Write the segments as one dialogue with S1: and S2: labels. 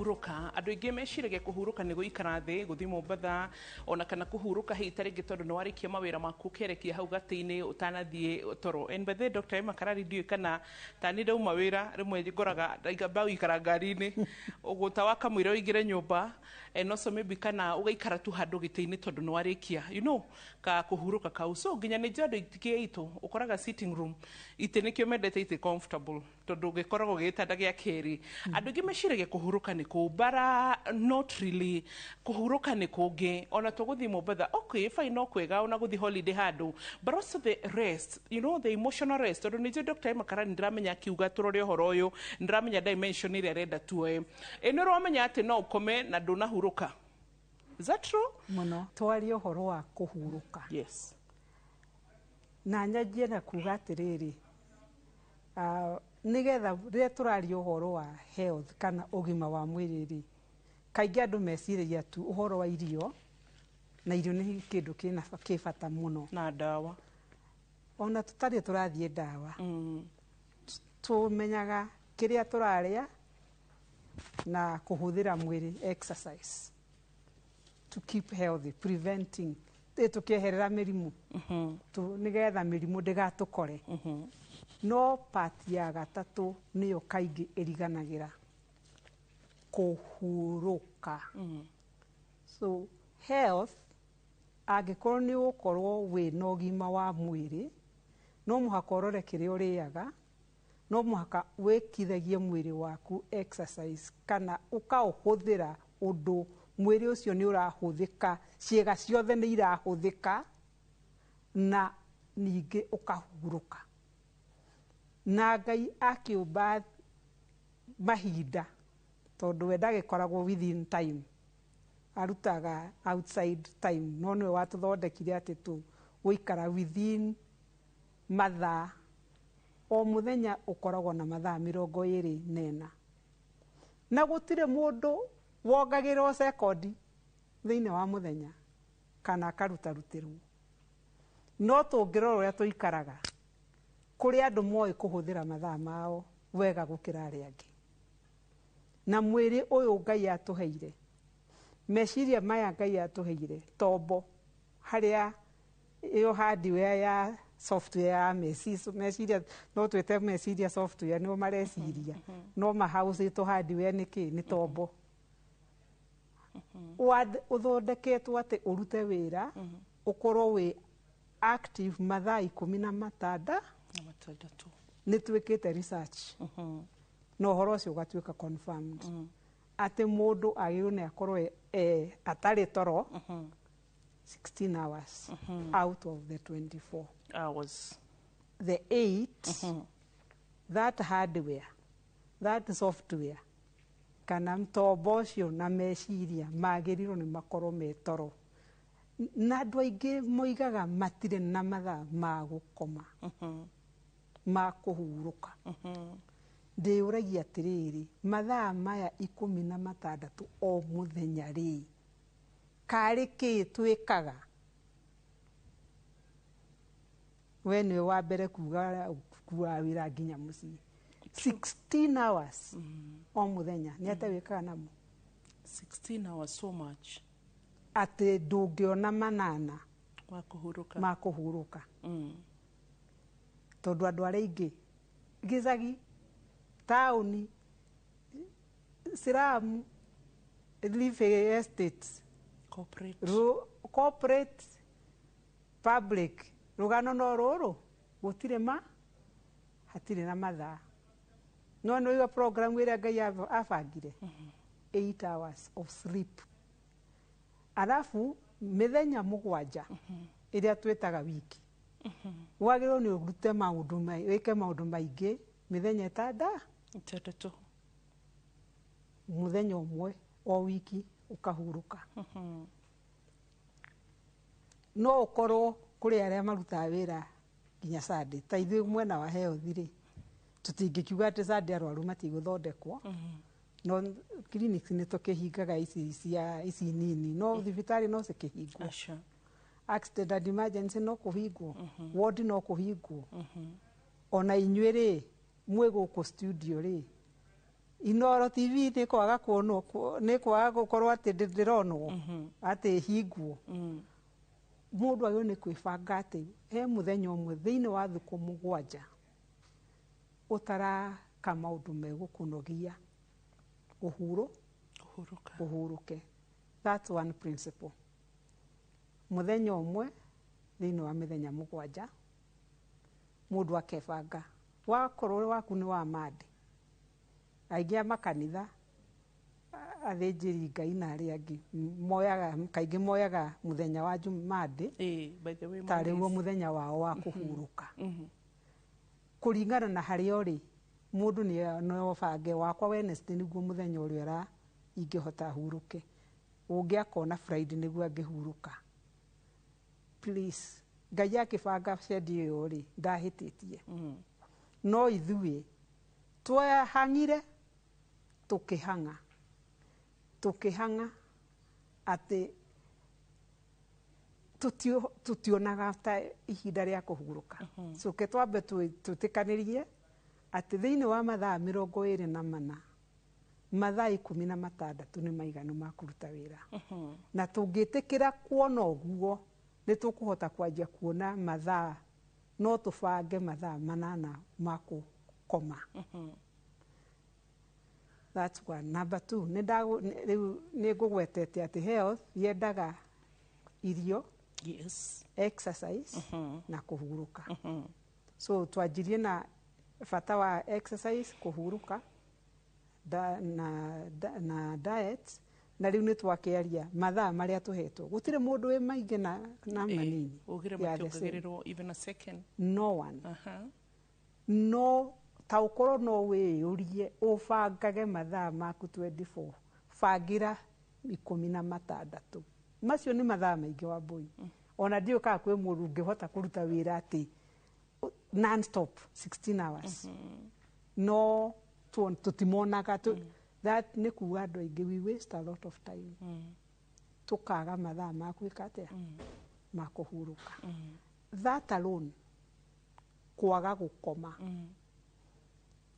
S1: kuhuruka andu ingi meciragia kuhuruka ni guikara thi guthi Mombatha ona kana kuhuruka hi taringi tondu ni warikia mawira maku kerekia hau gatini utanathie toro en bethe Dr. Emma Karari ndiu kana tani ndauma wira rimwe ngoraga ndaigamba uikara ngari-ini ugutawa kamwira uingire nyumba and also maybe kana ugaikara tu handu gitini tondu ni warikia ka kuhuruka kau so nginya ni jodo itikie itu ukoraga sitting room ite nikio mendete ite comfortable tondu gikoragwo gitanda gia keri andu ingi meciragia kuhuruka ni kubara not really kuhuruka ni kungi ona tuguthi Mombatha okay fine no kwega ona guthi holiday handu but also the rest the emotional rest tondu ni Dr. Emma Karari ndiramenya kiuga turore horo uyu ndiramenya dimension ire arenda tuoe eno romenya ati no ukome na ndunahuruka. Is that true?
S2: Muno twari uhoro wa kuhuruka.
S1: Yes.
S2: Na nyanjie na kuga atiriri nigetha rire turari uhoro wa health kana ugima wa mwiriri kaingi andu meciragia tu uhoro wa irio na irio ni kindu kina kibata muno
S1: na dawa
S2: ona tutari turathie dawa tumenyaga kiria turaria na kuhuthira mwiri exercise to keep healthy preventing tukeherera mirimu nigetha mirimu ndigatukore no part ya gatatu niyo kaingi iriganagira kuhuruka so health agikorwo ni ukorwo we no ugima wa mwiri no muhaka urore kiria uriaga no muhaka wikithagie mwiri waku exercise kana ukauhuthira undu mwiri ucio ni urahuthika ciega ciothe ni irahuthika na ningi ukahuruka na Ngai akiumba mahinda tondu we ndagikoragwo within time arutaga outside time no niwe watuthondekire ati tu guikara within mathaa o muthenya ukoragwo na mathaa 24 na gutire mundu wongagirwo sekondi thiini wa muthenya kana akarutarutirwo no tungirora uria tuikaraga kuri andu moi kuhuthira mathaa mao wega gukira aria angi na mwiri uyu Ngai atuheire meciria maya Ngai atuheire tombo haria iyo hardware ya software ya meciria no twete meciria software no mareciria no mahouse to hardware ni tombo uthondeketwo ati urute wira ukorwo we active mathaa 16
S1: tu
S2: ni twikite research no horo cio ugatuika confirmed ati mundu agirune akorwo atari toro 16 hours out of the 24
S1: hours
S2: the 8 that hardware that software kana mtombo ucio na meciria magirirwo ni makorwo metoro na andu aingi moigaga matire na mathaa ma gukoma ma kuhuruka ndiuragia atiriri mathaa maya 16 o muthenya ri kari ki twikaga we ni wa mbere kuwa wira nginya mucii 16 hours o muthenya ni ate wikaga namo
S1: 16 hours so much
S2: ati ndungiona manana ma kuhuruka tondu andu aria ingi gicagi tauni Siram living estates corporate public rugano no ruru gutire hatire na mathaa no iga program ira Ngai afangire 8 hours of sleep alafu mithenya 7 iria twetaga wiki wagirwo ni urute maundu wike maundu maingi mithenya 6 muthenya umwe o wiki ukahuruka no ukorwo kuri aria maruta wira nginya Sunday ta ithui mwena wa health ri tutingikiuga ati Sunday arwaru matiguthondekwo no clinics ni tukihingaga ici nini no thibitari no cikihingwo accident and emergency no kuhingwo ward no kuhingwo ona inyuiri mwe guku studio ri Inoro TV nä kwaga kuonwo nä kwaga gå korwo atä ndä ronwo atä hingwo må ndå agä nä kwä banga atä he må thenya å mwe thä inä wa thukå må gwanja å taraka maå ndå megå kå nogia å hurå ke. That's one principle. Må thenya å mwe thä inä wa mä thenya må gwanja må ndå akebanga wakorwo waku nä wa mande aingä a makanitha athä njä ri Ngai na arä angä moyaga kaingä moyaga må thenya wa Jumande tarä guo må thenya wao wa kå hurå ka kå ringana na harä a å rä må ndå no bange wakwa Wednesday nä guo må thenya å rä a ingä hota hurå ke å ngä akona Friday nä guo angä hurå ka. Please Ngai akä banga cendi ä yo rä ndahä tä tie no ithuä twahangire tũkĩhang'a atĩ tũtionaga ta ihinda rĩa kũhurũka. Coke twambe twĩtĩkanĩrie atĩ thĩinĩ wa mathaa 24 mathaa 16 nĩ maiganu ma kũruta wĩra. Na tũngĩtĩkĩra kuona ũguo nĩ tũkũhota kwanjia kuona mathaa no tũbange mathaa 8 ma gũkoma. That's one. Number 2, nĩ ngũgwetete atĩ health yendaga irio, exercise na kũhurũka. So twanjirie na bata wa exercise, kũhurũka na diet, na rĩu nĩ twakĩaria mathaa marĩa tũhetwo. Gũtirĩ mũndũ wĩ maingĩ na manini.
S1: Even a second.
S2: No one. No ta ũkorwo no wĩyũrie ũbangage mathaa maku 24 bangira 16 macio nĩ mathaa maingĩ wa mbũi. Ona ndiũ kana kwĩ mũndũ ũngĩhota kũruta wĩra atĩ non-stop 16 hours. No tũtimonaga that nĩ kuga andũ aingĩ we waste a lot of time. Tũkaga mathaa ma gwĩka atĩa ma kũhurũka. That alone kwaga gũkoma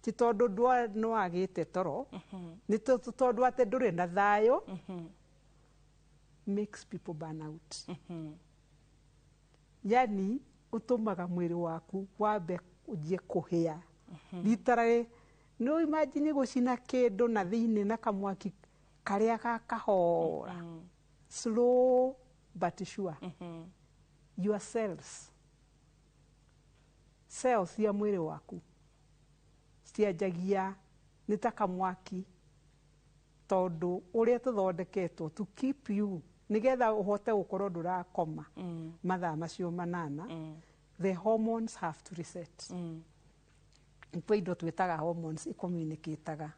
S2: ti tondũ nĩ wagĩte toro nĩ tondũ atĩ ndũrĩ na thayũ makes people burn out. Yani ũtũmaga mwĩrĩ waku wambe ũnjie kũhĩa. Literally no imagine gũcina kĩndũ na thĩinĩ na kamwaki karĩa gakahora. Slow but sure. Your cells cia mwĩrĩ waku cianjagia nĩ ta kamwaki tondũ ũrĩa tũthondeketwo to keep you nĩgetha ũhote gũkorwo ndũrakoma mathaa macio 8 the hormones have to reset. Kwĩ indo twĩtaga hormones icommunicataga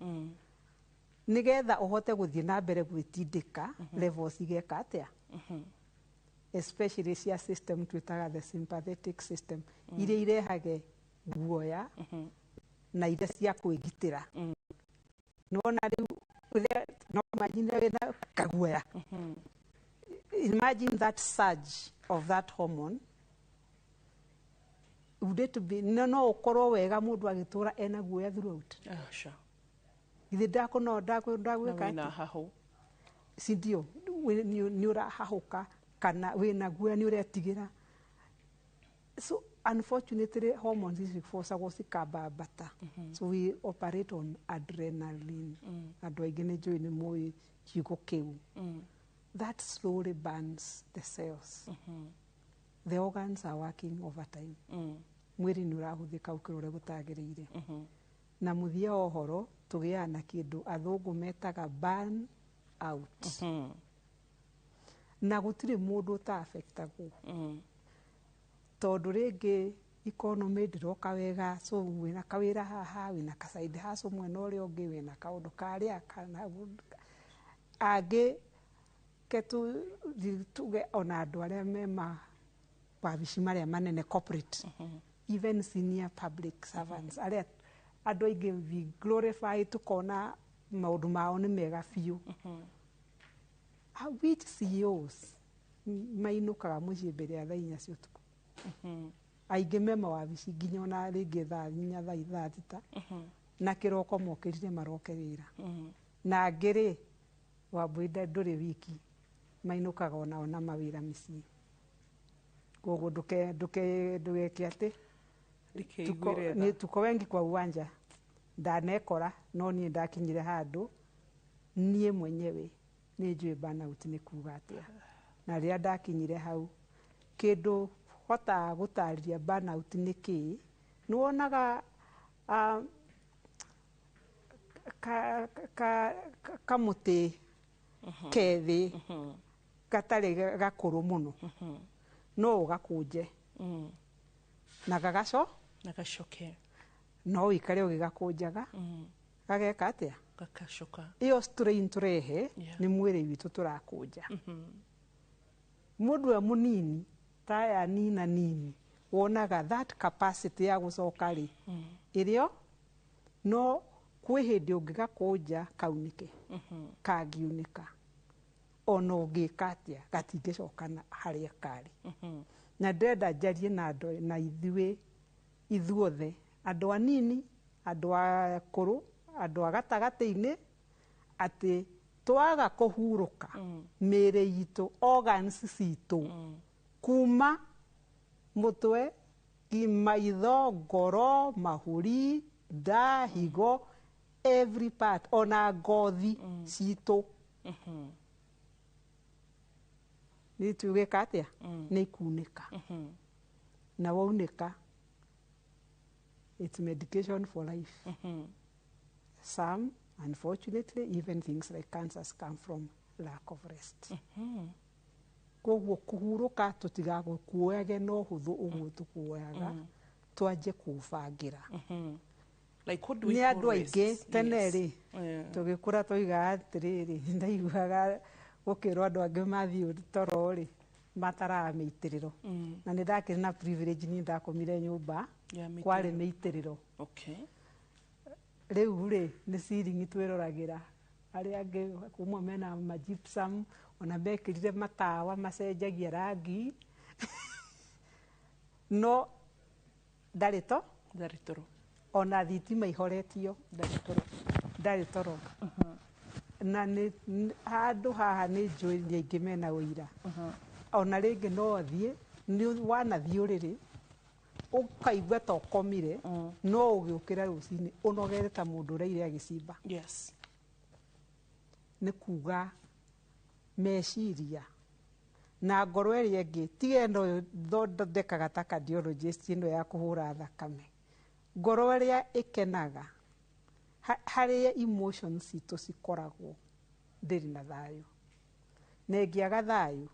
S2: nĩgetha ũhote gũthiĩ na mbere gwĩtindĩka levels igeka atĩa especially cia system twĩtaga the sympathetic system iria irehage guoya na iria cia kwĩgitĩra. Nĩwona rĩu no imagine wĩna kaguoya. Imagine that surge of that hormone would it be no ũkorwo wega mũndũ agĩtũra ena guoya throughout. Githĩ ndagwĩka
S1: atĩ
S2: sindio nĩ ũrahahũka kana wĩna guoya nĩ ũretigĩra. So unfortunately hormones cibocagwo cikambambata. So we operate on adrenaline. Andũ aingĩ nĩ njũĩ nĩ mũĩ kiugo kĩu. That slowly burns the cells. The organs are working overtime. Mwĩrĩ nĩ ũrahũthĩka ũkĩra ũrĩa gũtagĩrĩire. Na mũthia wa ũhoro tũgĩaga na kĩndũ athũngũ metaga burn out. Na gũtirĩ mũndũ ũta-affectagwo. Tondũ rĩngĩ economy ndĩroka wega, so wĩna kawĩra haha, wĩna ka side hustle mwena ũrĩa ũngĩ, wĩna kaũndũ karĩa kana angĩ tuge ona andũ arĩa me wabici marĩa manene corporate, even senior public servants arĩa andũ aingĩ we glorify tukona maũndũ mao nĩ mega biũ. Which CEOs mainũkaga mũciĩ mbere ya thaa 4 cia ũtukũ. Aingĩ me mawabici nginya ona rĩngĩ thaa 4 thaa 6. na kiroko mokirire maroke wira na ngiri Wambui nduri wiki mainukaga ona mawira micii koguo ndugeke ati ni tuko wengi kwa uwanja ndanekora no nie ndakinyire handu nie mwenyewe ni njui burnout ni kuga atia na ria ndakinyire hau kindu hota gutariria burnout ni ki nuonaga kamuti kethi gatari gakuru muno no ugakunje na
S1: gacoke
S2: no ikare ugigakunjaga gageka atia
S1: gakacoka
S2: iyo strain turehe ni mwiri witu turakunja mundu munini taya nini wonaga that capacity ya gucoka ri irio no kwi hindi ungigakunja kaunike kangiunika ona ungika atia gatingicokana haria kari na ndenda njarie na ithuothe andu anini andu akuru andu agatagati-ini ati twaga kuhuruka miri itu organs citu kuma mutwe maitho ngoro mahuri nda higo every part ona ngothi citu ni tugika atia ni kunika na waunika it's medication for life some unfortunately even things like cancers come from lack of rest koguo kuhuruka tutigagukuoyage no huthu uguo tukuoyaga twanje kubangira
S1: like what do we
S2: ni
S1: call
S2: andu aingi tene ri
S1: Yeah.
S2: tugikura toiga atiriri ndaiguaga gukirwo andu angi mathii toro ri mataraga miitiriro na ni ndakiri na privilege ni ndakomire nyumba
S1: Yeah,
S2: kwari miitiriro
S1: okay
S2: riu ri ni ceiling twirораgira ari angi kumwe mena gypsum ona bekirire matawa macenjagia rangi no ndarito ona thitima ihoretio ndari toro na ni handu haha ni njui nyingi mena uira ona ringi no thie ni wanathie uriri ukaigua ta ukomire no ugiukira rucini unogere ta mundu uraire agicimba
S1: yes
S2: ni kuga meciria na ngoro ĩrĩa ĩngĩ tiga ĩno thondekaga ta cardiologist ĩno ya kũhũra thakame ngoro ĩrĩa ĩkenaga harĩa emotions citũ cikoragwo ndĩrĩ na thayũ na ĩngĩaga thayũ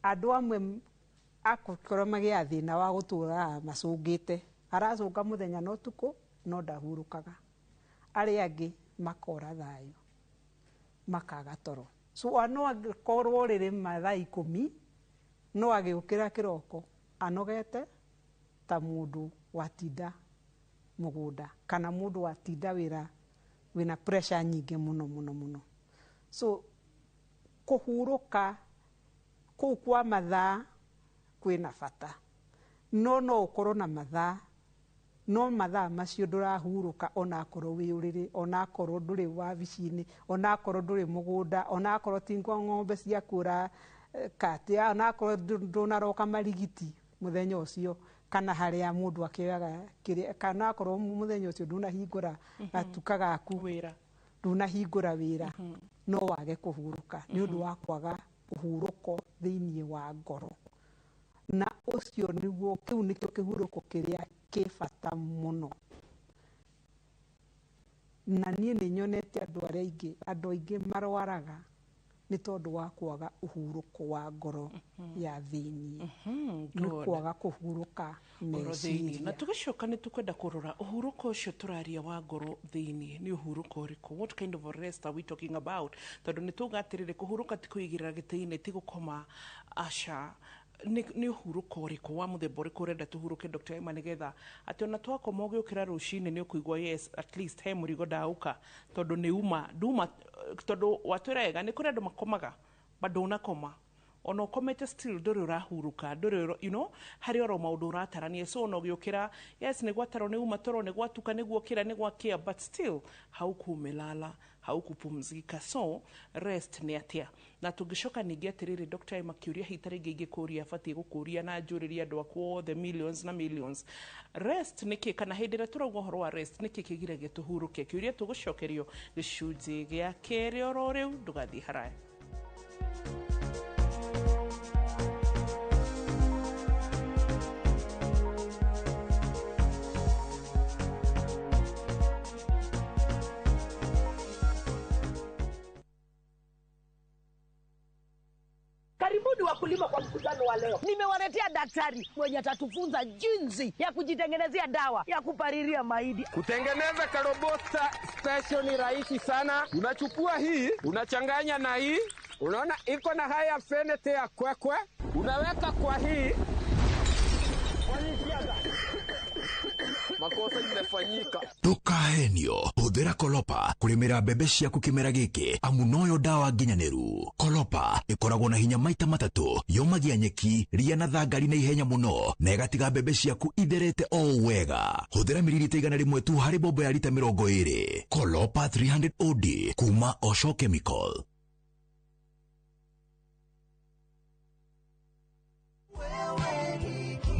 S2: andũ amwe akorwo magĩa thĩna wa gũtũra macũngĩte aracũnga mũthenya na ũtukũ no ndahurũkaga arĩa angĩ makora thayũ makaga toro so no akorwo rĩrĩ mathaa 10 no agĩũkĩra kĩroko anogete ta mũndũ watinda mũgũnda kana mũndũ watinda wĩna pressure nyingĩ mũno so kũhurũka kũu kwa mathaa kwĩna bata no ũkorwo na mathaa no mathaa macio ndũrahurũka ona akorwo wĩ ũrĩrĩ ona akorwo ndũrĩ wabici-inĩ ona akorwo ndũrĩ mũgũnda ona akorwo ti ng'ombe cia kũra katia ona akorwo ndũnaroka marigiti mũthenya ũcio kana harĩa mũndũ akĩoyaga kĩrĩa kana akorwo mũthenya ũcio ndũnahingũra gatuka gaku
S1: wĩra
S2: ndũnahingũra wĩra no wage kũhurũka nĩ ũndũ wa kwaga ũhurũko thĩinĩ wa ngoro na ũcio nĩguo kĩu nĩkĩo kĩhurũko kĩrĩa kĩ bata mũno na niĩ nĩ nyonete andũ aingĩ marwaraga nĩ tondũ wa kwaga ũhurũko wa ngoro ya thĩinĩ nĩ kwaga kũhurũka meciria
S1: na tũgĩcoka nĩ tũkwenda kũrora ũhurũko ũcio tũraria wa ngoro thĩinĩ nĩ ũhurũko ũrĩkũ what kind of a rest are we talking about tondũ nĩ tuga atĩrĩrĩ kũhurũka ti kũigĩrĩra gĩtĩ-inĩ ti gũkoma aca nĩ ũhurũko ũrĩkũ wa mũthemba ũrĩkũ ũrenda tũhurũke Dr. Emma nĩgetha atĩ ona twakoma ũgĩũkĩra rũcinĩ nĩ ũkũigua yes at least he mũrigo ndauka tondũ nĩ nduma tondũ watwĩra wega nĩ kũrĩ andũ makomaga bado unakoma ona ukomete still nduri urahuruka nduri hari oro maundu uratarania so no giukira yes ni gwataro ni uma toro ni gwatuka ni gwokira ni gwakia but still haukumelala haukupumzika so rest ni atia na tugishoka ningi atiriri Dr. Emma kiuria hitarenge ingikuria fatie gukuria na njuriria andu akwo the millions na millions rest niki kana hindira turauga horo wa rest niki kigiragia tuhuruke kiuria tugucokerio gicunji gia keri oro riu ndugathi haraya.
S3: Karibuni wakulima kwa mkutano wa leo. Nimewaletea daktari mwenye atatufunza jinsi ya kujitengenezea dawa ya kupalilia mahindi.
S4: Kutengeneza Karobota special ni rahisi sana. Unachukua hii, unachanganya na hii. Unaona iko na haya fenete ya kwekwe. Unaweka kwa hii. Makosa imefanyika.
S5: Tukahenio huthira Kolopa kurimira mbembe ciaku kimera giki amu noyo dawa nginyaniru. Kolopa ikoragwo na hinya maita matatu yomagia nyeki ria na thangari na ihenya muno na igatiga mbembe ciaku itherete o wega. Huthira mililita igana rimwe tu hari bombo ya lita 20. Kolopa 300 OD kuma Osho Chemical.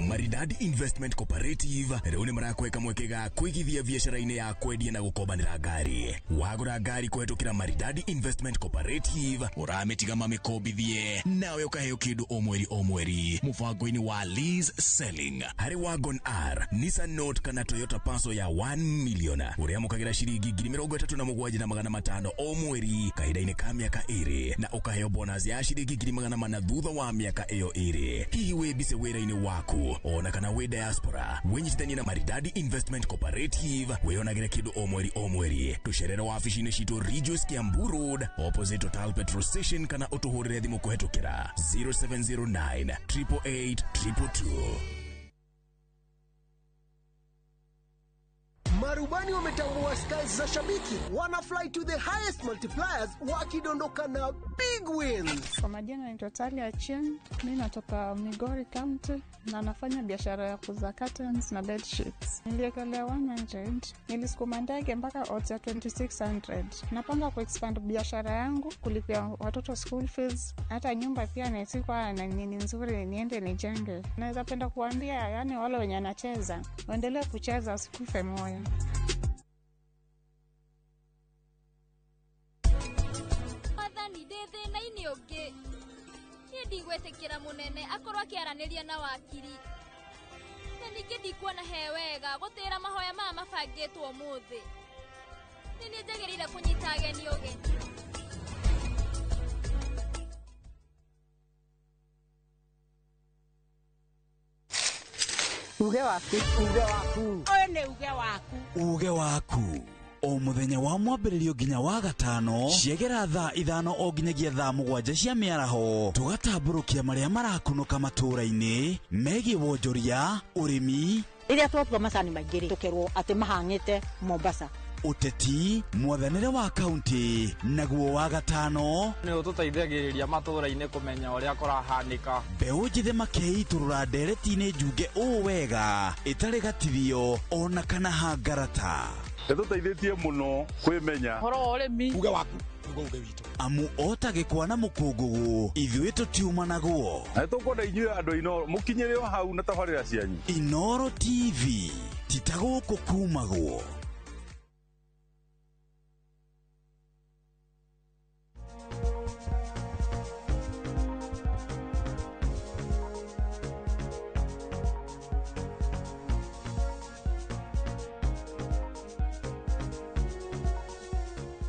S5: Maridadi Investment Cooperative rĩu nĩ marakweka mwekega kwigithia biashara-inĩ ya kwendia na gukombanĩra ngari. Wagũra ngari kũhetũkĩra Maridadi Investment Cooperative ũramĩtiga mamĩkombithie nawe ũkaheo kĩndũ o mweri mũbango-inĩ wa lease selling. Harĩ Wagon R, Nissan Note kana Toyota Passo ya 1 million ũrĩa mũkagĩra ciringi 37,500 o mweri kahinda-inĩ ka mĩaka 2 na ũkaheo bonus ya ciringi 400,000 thutha wa mĩaka ĩyo 2. Hihi wĩmbice wĩra-inĩ waku ona kana we diaspora wenyitithanie na Maridadi Investment Cooperative weyonagire kindu o mweri tucerere wabici-inĩ citũ Regius Kiambu Road opposite Total Petrol Station kana utuhurire thimu kuhetukira 0709 888 222.
S6: Marubani wametambua skies za shabiki, wana fly to the highest multipliers wakidondoka na big wins.
S7: Kwa majina naitwa Talia Chen, mimi natoka Migori County na nafanya biashara ya kuuza curtains na bed sheets. Niliekelea 100, nilisukuma ndege mpaka odds ya 2600. Napanga kuexpand biashara yangu, kulipia watoto school fees, hata nyumba pia naisikuwa na nini nzuri niende nijenge. Naweza penda kuambia yani wale wenye anacheza, waendelee kucheza usikufe moyo.
S8: Thina ini ungi ndigwetikira munene akorwo akiaraniria na wakiri na ningi ndikuona hewega gutira mahoya maya mabangitwo muthi nini njagirire kunyita ageni ugeni.
S3: Uge waku oyo ni uge waku
S5: o muthenya wa mwambĩrĩrio nginya wa gatano ciegera thaa 5 o nginyagia thaa 7 cia mĩaraho tugatambũrũkia marĩa marakunũka matũũra-inĩ megiĩ wonjoria ũrĩmi
S3: iria twatua macani maingĩ tukerwo atĩ mahang'ĩte Mombasa
S5: uteti mwathanĩre wa kaunti naguo wa gatano
S4: nĩ ũtũteithagĩrĩria matũũra-inĩ kũmenya ũrĩa kũrahanĩka
S5: mbeũ njĩthĩ makeitũrũra ndereti-inĩ njunge ũũ wega ĩtarĩ gatithio ona kana hangarata
S9: Nĩtũteithĩtie mũno kwĩmenya
S1: horo ũrĩmi
S9: uge waku uge witũ
S5: amu otagĩkwa na mũkũngũgũ ithuĩ tũtiuma naguo
S9: na nĩtũkwenda inyuĩ andũ Inoro mũkinyĩre o hau na tabarĩra cianyu.
S5: Inoro TV titagũkũ kumagwo.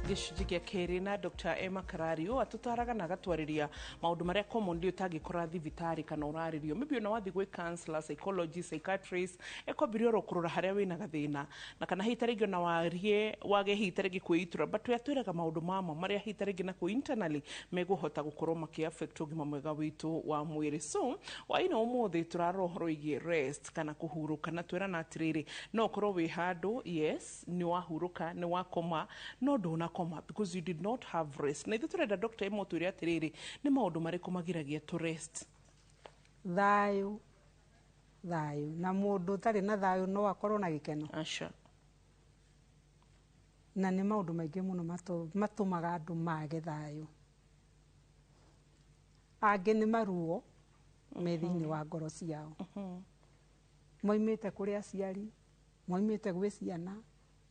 S1: gicunji gia keri na Dr. Emma Karario atutaraga na gatwariria maundu maria commonly utangikora thibitari kana uraririo maybe ona wathi gwe counselor psychology psychiatrist ekobiri oro kurora haria wina gathina na kana hitarigi na warie wage hitarigi kwitura but yatwiraga maundu mama maria hitarigi na ku internally meguhota gukorwo maki affect ugima mwega witu wa mwiri so waina umuthi turarohoro igi rest kana kuhuruka na twira na atiriri no korwo wi handu yes ni wahuruka ni wakoma no ndona ũgakoma because you did not have rest. Na ithuĩ tũrenda Dr. Emma ũtwĩre atĩrĩrĩ nĩ maũndũ marĩkũ magiragia to rest?
S2: Thayũ na mũndũ ũtarĩ na thayũ no akorwo na gĩkeno.
S1: Aca.
S2: Na nĩ maũndũ maingĩ mũno matũmaga andũ mage thayũ. Angĩ nĩ maruo me thĩinĩ wa ngoro ciao. Moimĩte kũrĩ aciari, moimĩte gwĩ ciana,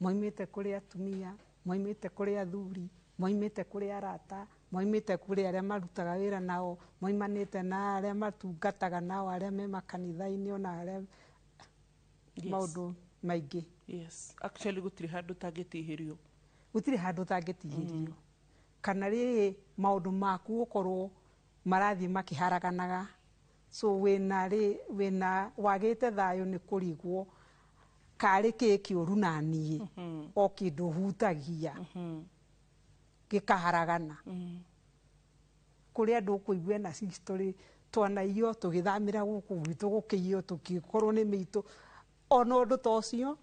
S2: moimĩte kũrĩ atumia, moimĩte kũrĩ athuri, moimĩte kũrĩ arata, moimĩte kũrĩ arĩa marutaga wĩra nao, moimanĩte na arĩa matungataga nao, arĩa me makanitha-inĩ ona arĩa maũndũ maingĩ.
S1: Yes, actually gũtirĩ handũ tangĩtihĩrio.
S2: Gũtirĩ handũ tangĩtihĩrio. Kana rĩrĩ maũndũ maku gũkorwo marathiĩ makĩharaganaga. So wĩna wagĩte thayũ nĩ kũrigwo karĩ kĩ kĩũru na niĩ o kĩndũ hutagia gĩkaharagana. Kũrĩ andũ kũigua na history twanaiywo tũgĩthamĩra gũkũ gwitũ gũkĩiywo tũgĩkorwo nĩ mĩitũ. Ona ũndũ ta ũcio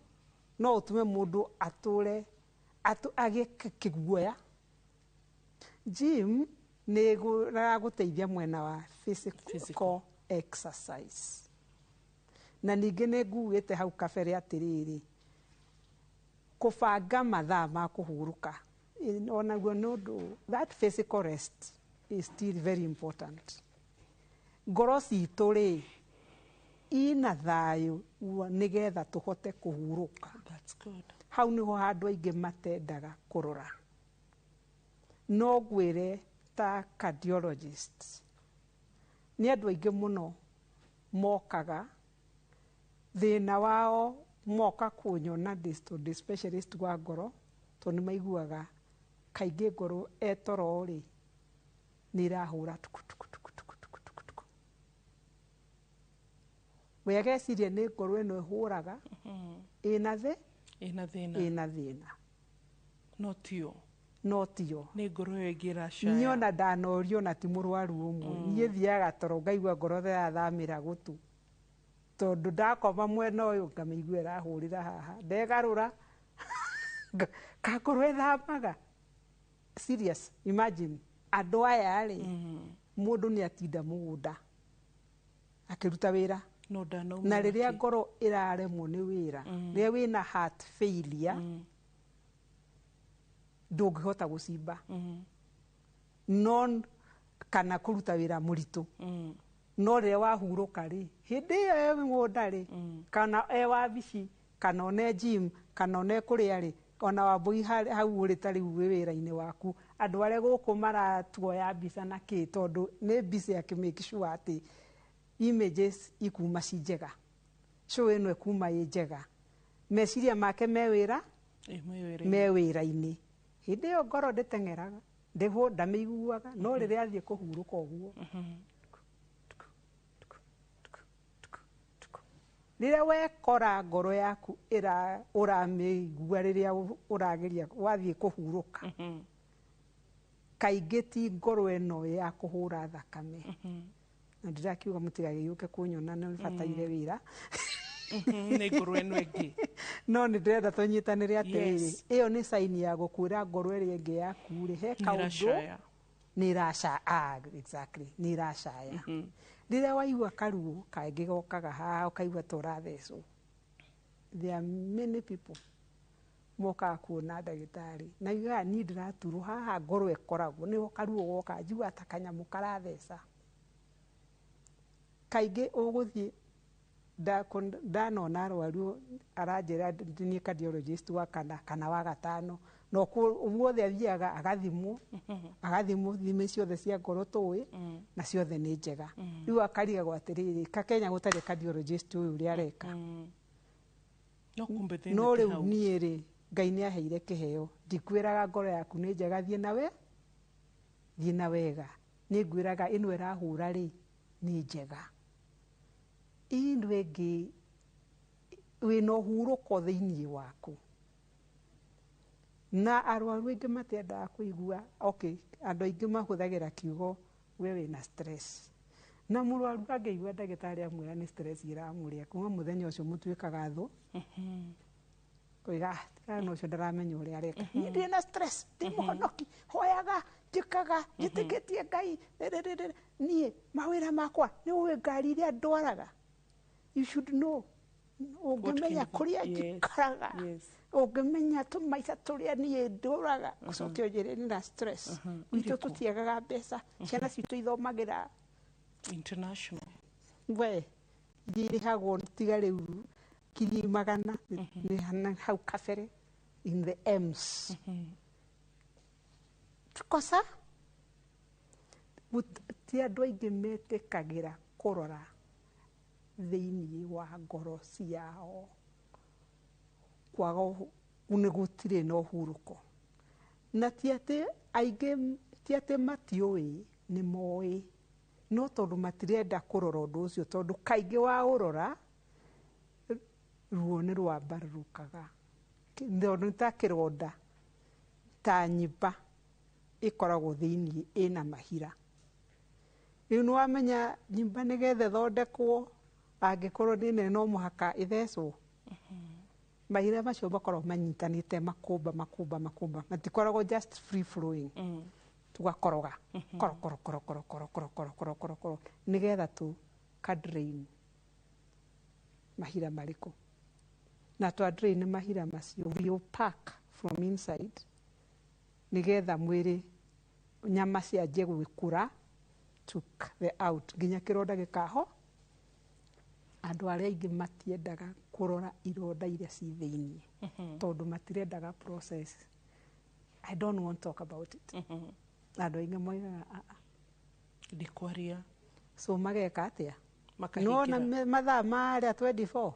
S2: no ũtũme mũndũ atũre agĩe kĩguoya. Gym nĩ gũteithia mwena wa physical exercise. Na ningĩ nĩ nguĩte hau kabere atĩrĩrĩ, kũbanga mathaa ma kũhurũka. Onaguo nĩ ũndũ, that physical rest is still very important. Ngoro citũ rĩ, ina thayũ nĩgetha tũhote kũhurũka.
S1: That's good.
S2: Hau nĩho handũ aingĩ matendaga kũrora. No ngwĩre ta cardiologist, nĩ andũ aingĩ mũno mokaga, thĩna wao moka kũnyona distal specialist wa ngoro, tondũ nĩ maiguaga kaingĩ ngoro etoro rĩ nĩ irahũra tuku. We ageciria nĩ ngoro ĩno ĩhũraga ĩna thĩna. No tio.
S1: Nĩ ngoro ĩyo ĩngĩ ĩracaya.
S2: Niĩ ona ndanorio na ti mũrwaru ũmwe. Niĩ thiaga toro ngaigua ngoro ĩrathamĩra gũtu. Tondũ ndakoma mwena ũyũ ngamĩigua ĩrahũrĩra haha. Ndegarũra ka ngoro ĩthamaga. Serious, imagine. Andũ aya rĩ, mũndũ nĩ atinda mũgũnda akĩruta wĩra. Na rĩrĩa ngoro ĩraremwo nĩ wĩra, rĩrĩa wĩna heart failure, ndũngĩhota gũcimba. No kana kũruta wĩra mũritũ. No rĩrĩa wahurũka rĩ, hĩndĩ ĩyo e mũgũnda rĩ, kana e wabici, kana one gym, kana one kũrĩa rĩ, ona Wambũi hau ũrĩ ta rĩu wĩra-inĩ waku, andũ arĩa gũkũ maratuoya mbica na kĩ, tondũ nĩ mbica akĩ-make sure atĩ images ikuma ci njega. Show ĩno ĩkuma ĩ njega. Meciria make me wĩra, me wĩra-inĩ. Hĩndĩ ĩyo ngoro ndĩteng'eraga, ndamĩiguaga, no rĩrĩa athiĩ kũhurũka ũguo. Rĩrĩa wekora ngoro yaku ũramĩigua rĩrĩa ũrageria wathiĩ kũhurũka, kaingĩ ti ngoro ĩno ya kũhũra thakame. Na ndĩrakiuga mũtigagĩũke kũnyona nĩ bataire wĩra.
S1: Nĩ ngoro ĩno ĩngĩ.
S2: No nĩ ndĩrenda tũnyitanĩre atĩrĩrĩ, ĩyo nĩ sign ya gũkwĩra ngoro ĩrĩa ĩngĩ yaku rĩ, he kaũndũ nĩ iracaya. Exactly, nĩ iracaya. Rĩrĩa waigua karuo kaingĩ gokaga haha ũkaigua ta ũrathecwo. There are many people mokaga kuona ndagĩtarĩ. Na yugaga niĩ ndĩraturwo haha ngoro ĩkoragwo, nĩho karuo goka njiguaga ta kanyamũ karatheca. Kaingĩ ũgũthiĩ ndanona arwaru aranjĩra nĩ cardiologist wa kana wa gatano, no guothe athiaga agathimwo thimi ciothe cia ngoro tũĩ na ciothe nĩ njega. Rĩu akarigagwo atĩrĩrĩ, Kenya gũtarĩ cardiologist ũyũ ũrĩa areka. No rĩu niĩ rĩ, Ngai nĩ aheire kĩheo. Ndikwĩraga ngoro yaku nĩ njega, thiĩ na wega. Nĩ ngwĩraga ĩno ĩrahũra rĩ, nĩ njega. Ĩno ĩngĩ wĩna ũhurũko thĩinĩ waku. Na arwaru aingĩ matiendaga kũigua, andũ aingĩ mahũthagĩra kiugo we wĩna stress. Na mũrwaru angĩigua ndagĩtarĩ amwĩra nĩ stress ĩramũrĩa, kuma mũthenya ũcio mũtuĩkaga thũ. koiga no cio ndaramenya uria areka ndi na stress ndi muhonoki hoyaga njikaga njitikitie Ngai nie mawira makwa ni uwe ngari iria ndwaraga you should know ungimenya kuria njikaraga ungimenya tumaica turia nie nduraga gucokia njire ni na stress itu tutiagaga mbeca ciana citu ithomagira
S1: international
S2: we ndirihagwo tiga riu kiri magana ni hana hau kafere in the M's tukosa ti andu aingi metikagira kurora thiini wa ngoro ciao kwaga une gutire no huruko na ti ati matioi ni moi no tondu matirenda kurora undu ucio tondu kaingi wa urora ruo ni rwambarukaga tondu ta kironda ta nyimba ikoragwo thiini ina mahira riu niwamenya nyimba nigethe thondekwo angikorwo ni nene no muhaka ithecwo mahira macio makoragwo manyitanite makumba matikoragwo just free flowing tugakoroga koro nigetha tu drain mahira mariko na twa drain mahira macio we pack from inside nigetha mwiri nyama cianjie gwikura took the out nginya kironda gikaho andu aria aingi matiendaga kurora ironda iria ci thiini tondu matirendaga process. I don't want to talk about it andu aingi moigaga
S1: ndikwaria
S2: so mageka atia no na mathaa maria 24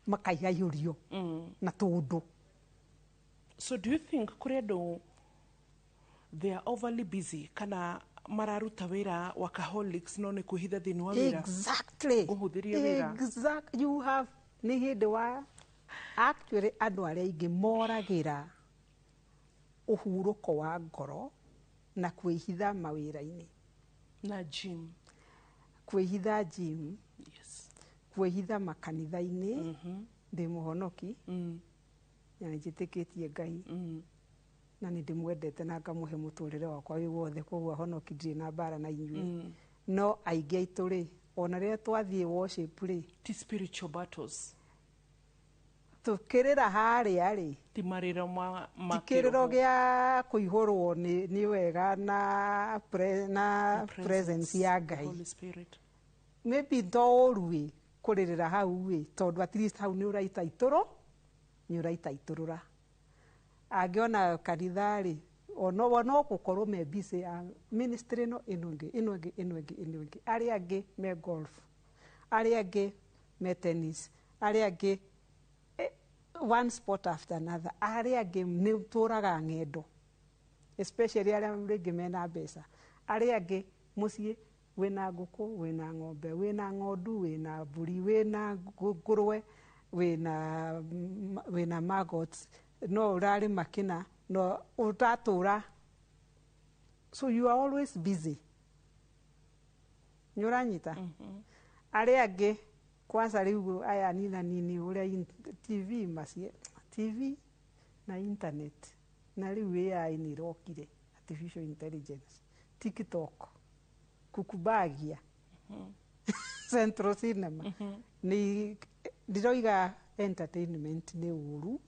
S2: makaiyurio na tundu.
S1: So do you think kuri andu they are overly busy kana mararuta wira workaholics no ni kuhitha thini wa wira?
S2: Exactly.
S1: Uhuthiria wira.
S2: Exactly. You have ni hindi wa actually andu aria aingi moragira uhuruko wa ngoro na kwihitha mawira-ini
S1: na gym,
S2: kwihitha gym,
S1: yes,
S2: kwihitha makanitha-ini ndi muhonoki na njitikitie Ngai na ni ndimwendete na ngamuhe muturire wakwa wi wothe koguo honoki ndiri na bara na inyui no aingi aitu ri ona ria twathie worship ri
S1: ti spiritual battles
S2: tukirira haria ri
S1: ti mariro ma
S2: tikiriro gia kuihurwo ni wega na presence ya Ngai.
S1: Holy Spirit
S2: Maybe ndoruwi kuririra hau wi tondu at least hau ni uraita ituro ni uraita iturura agiona kanitha ri ono gukorwo me busy ministry no inungi ari angi me golf ari angi me tennis ari angi one sport after another ari angi ni turaga ngendo especially ari ringi mena mbeca ari angi mucii wina nguku wina ng'ombe wina ng'ondu wina mburi wina ngurwe wina maggots no urari makina no utatura so you are always busy nyuranyita ari angi kwanza riu aya nini uria TV macie TV na internet na riu AI ni rokire artificial intelligence TikTok kukubagia Central Cinema ni ndiroiga entertainment ni uru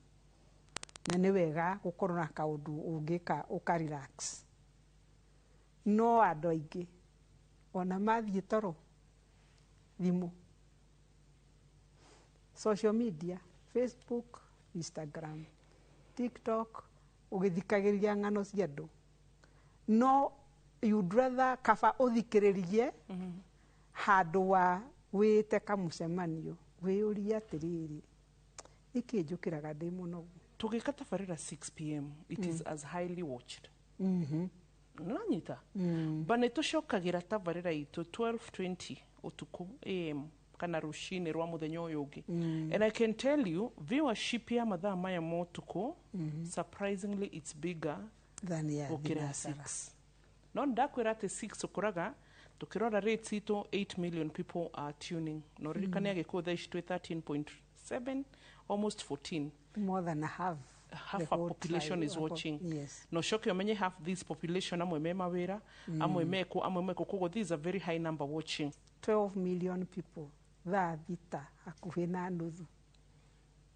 S2: na ni wega gukorwo na kaundu ungika uka relax no andu aingi ona mathie toro thimu social media Facebook, Instagram, TikTok ugithikagiriria ng'ano cia andu no you'd rather kaba uthikiririe handu wa wite kamucemanio wiyuria atiriri iki njukiraga ndi muno
S1: tugika tabarira 6 p.m. it is as highly watched nanyita bane tucokagira tabarira itu 12:20 utuku am kana rushini rwa muthenya uyu ungi and I can tell you viewership ya mathaa maya motuku surprisingly it's bigger
S2: than ya
S1: 6 no ndakwira ati 6 ukuraga tukirora rates itu 8 million people are tuning no ririkane agikuo thaa ici 13.7 7, almost 14.
S2: More than half.
S1: Half our population is watching.
S2: Yes.
S1: No shock many have this population amwe me mawira, amwe meko kogo. This is a very high number watching.
S2: 12 million people. Thaa thita hakuhi na nuthu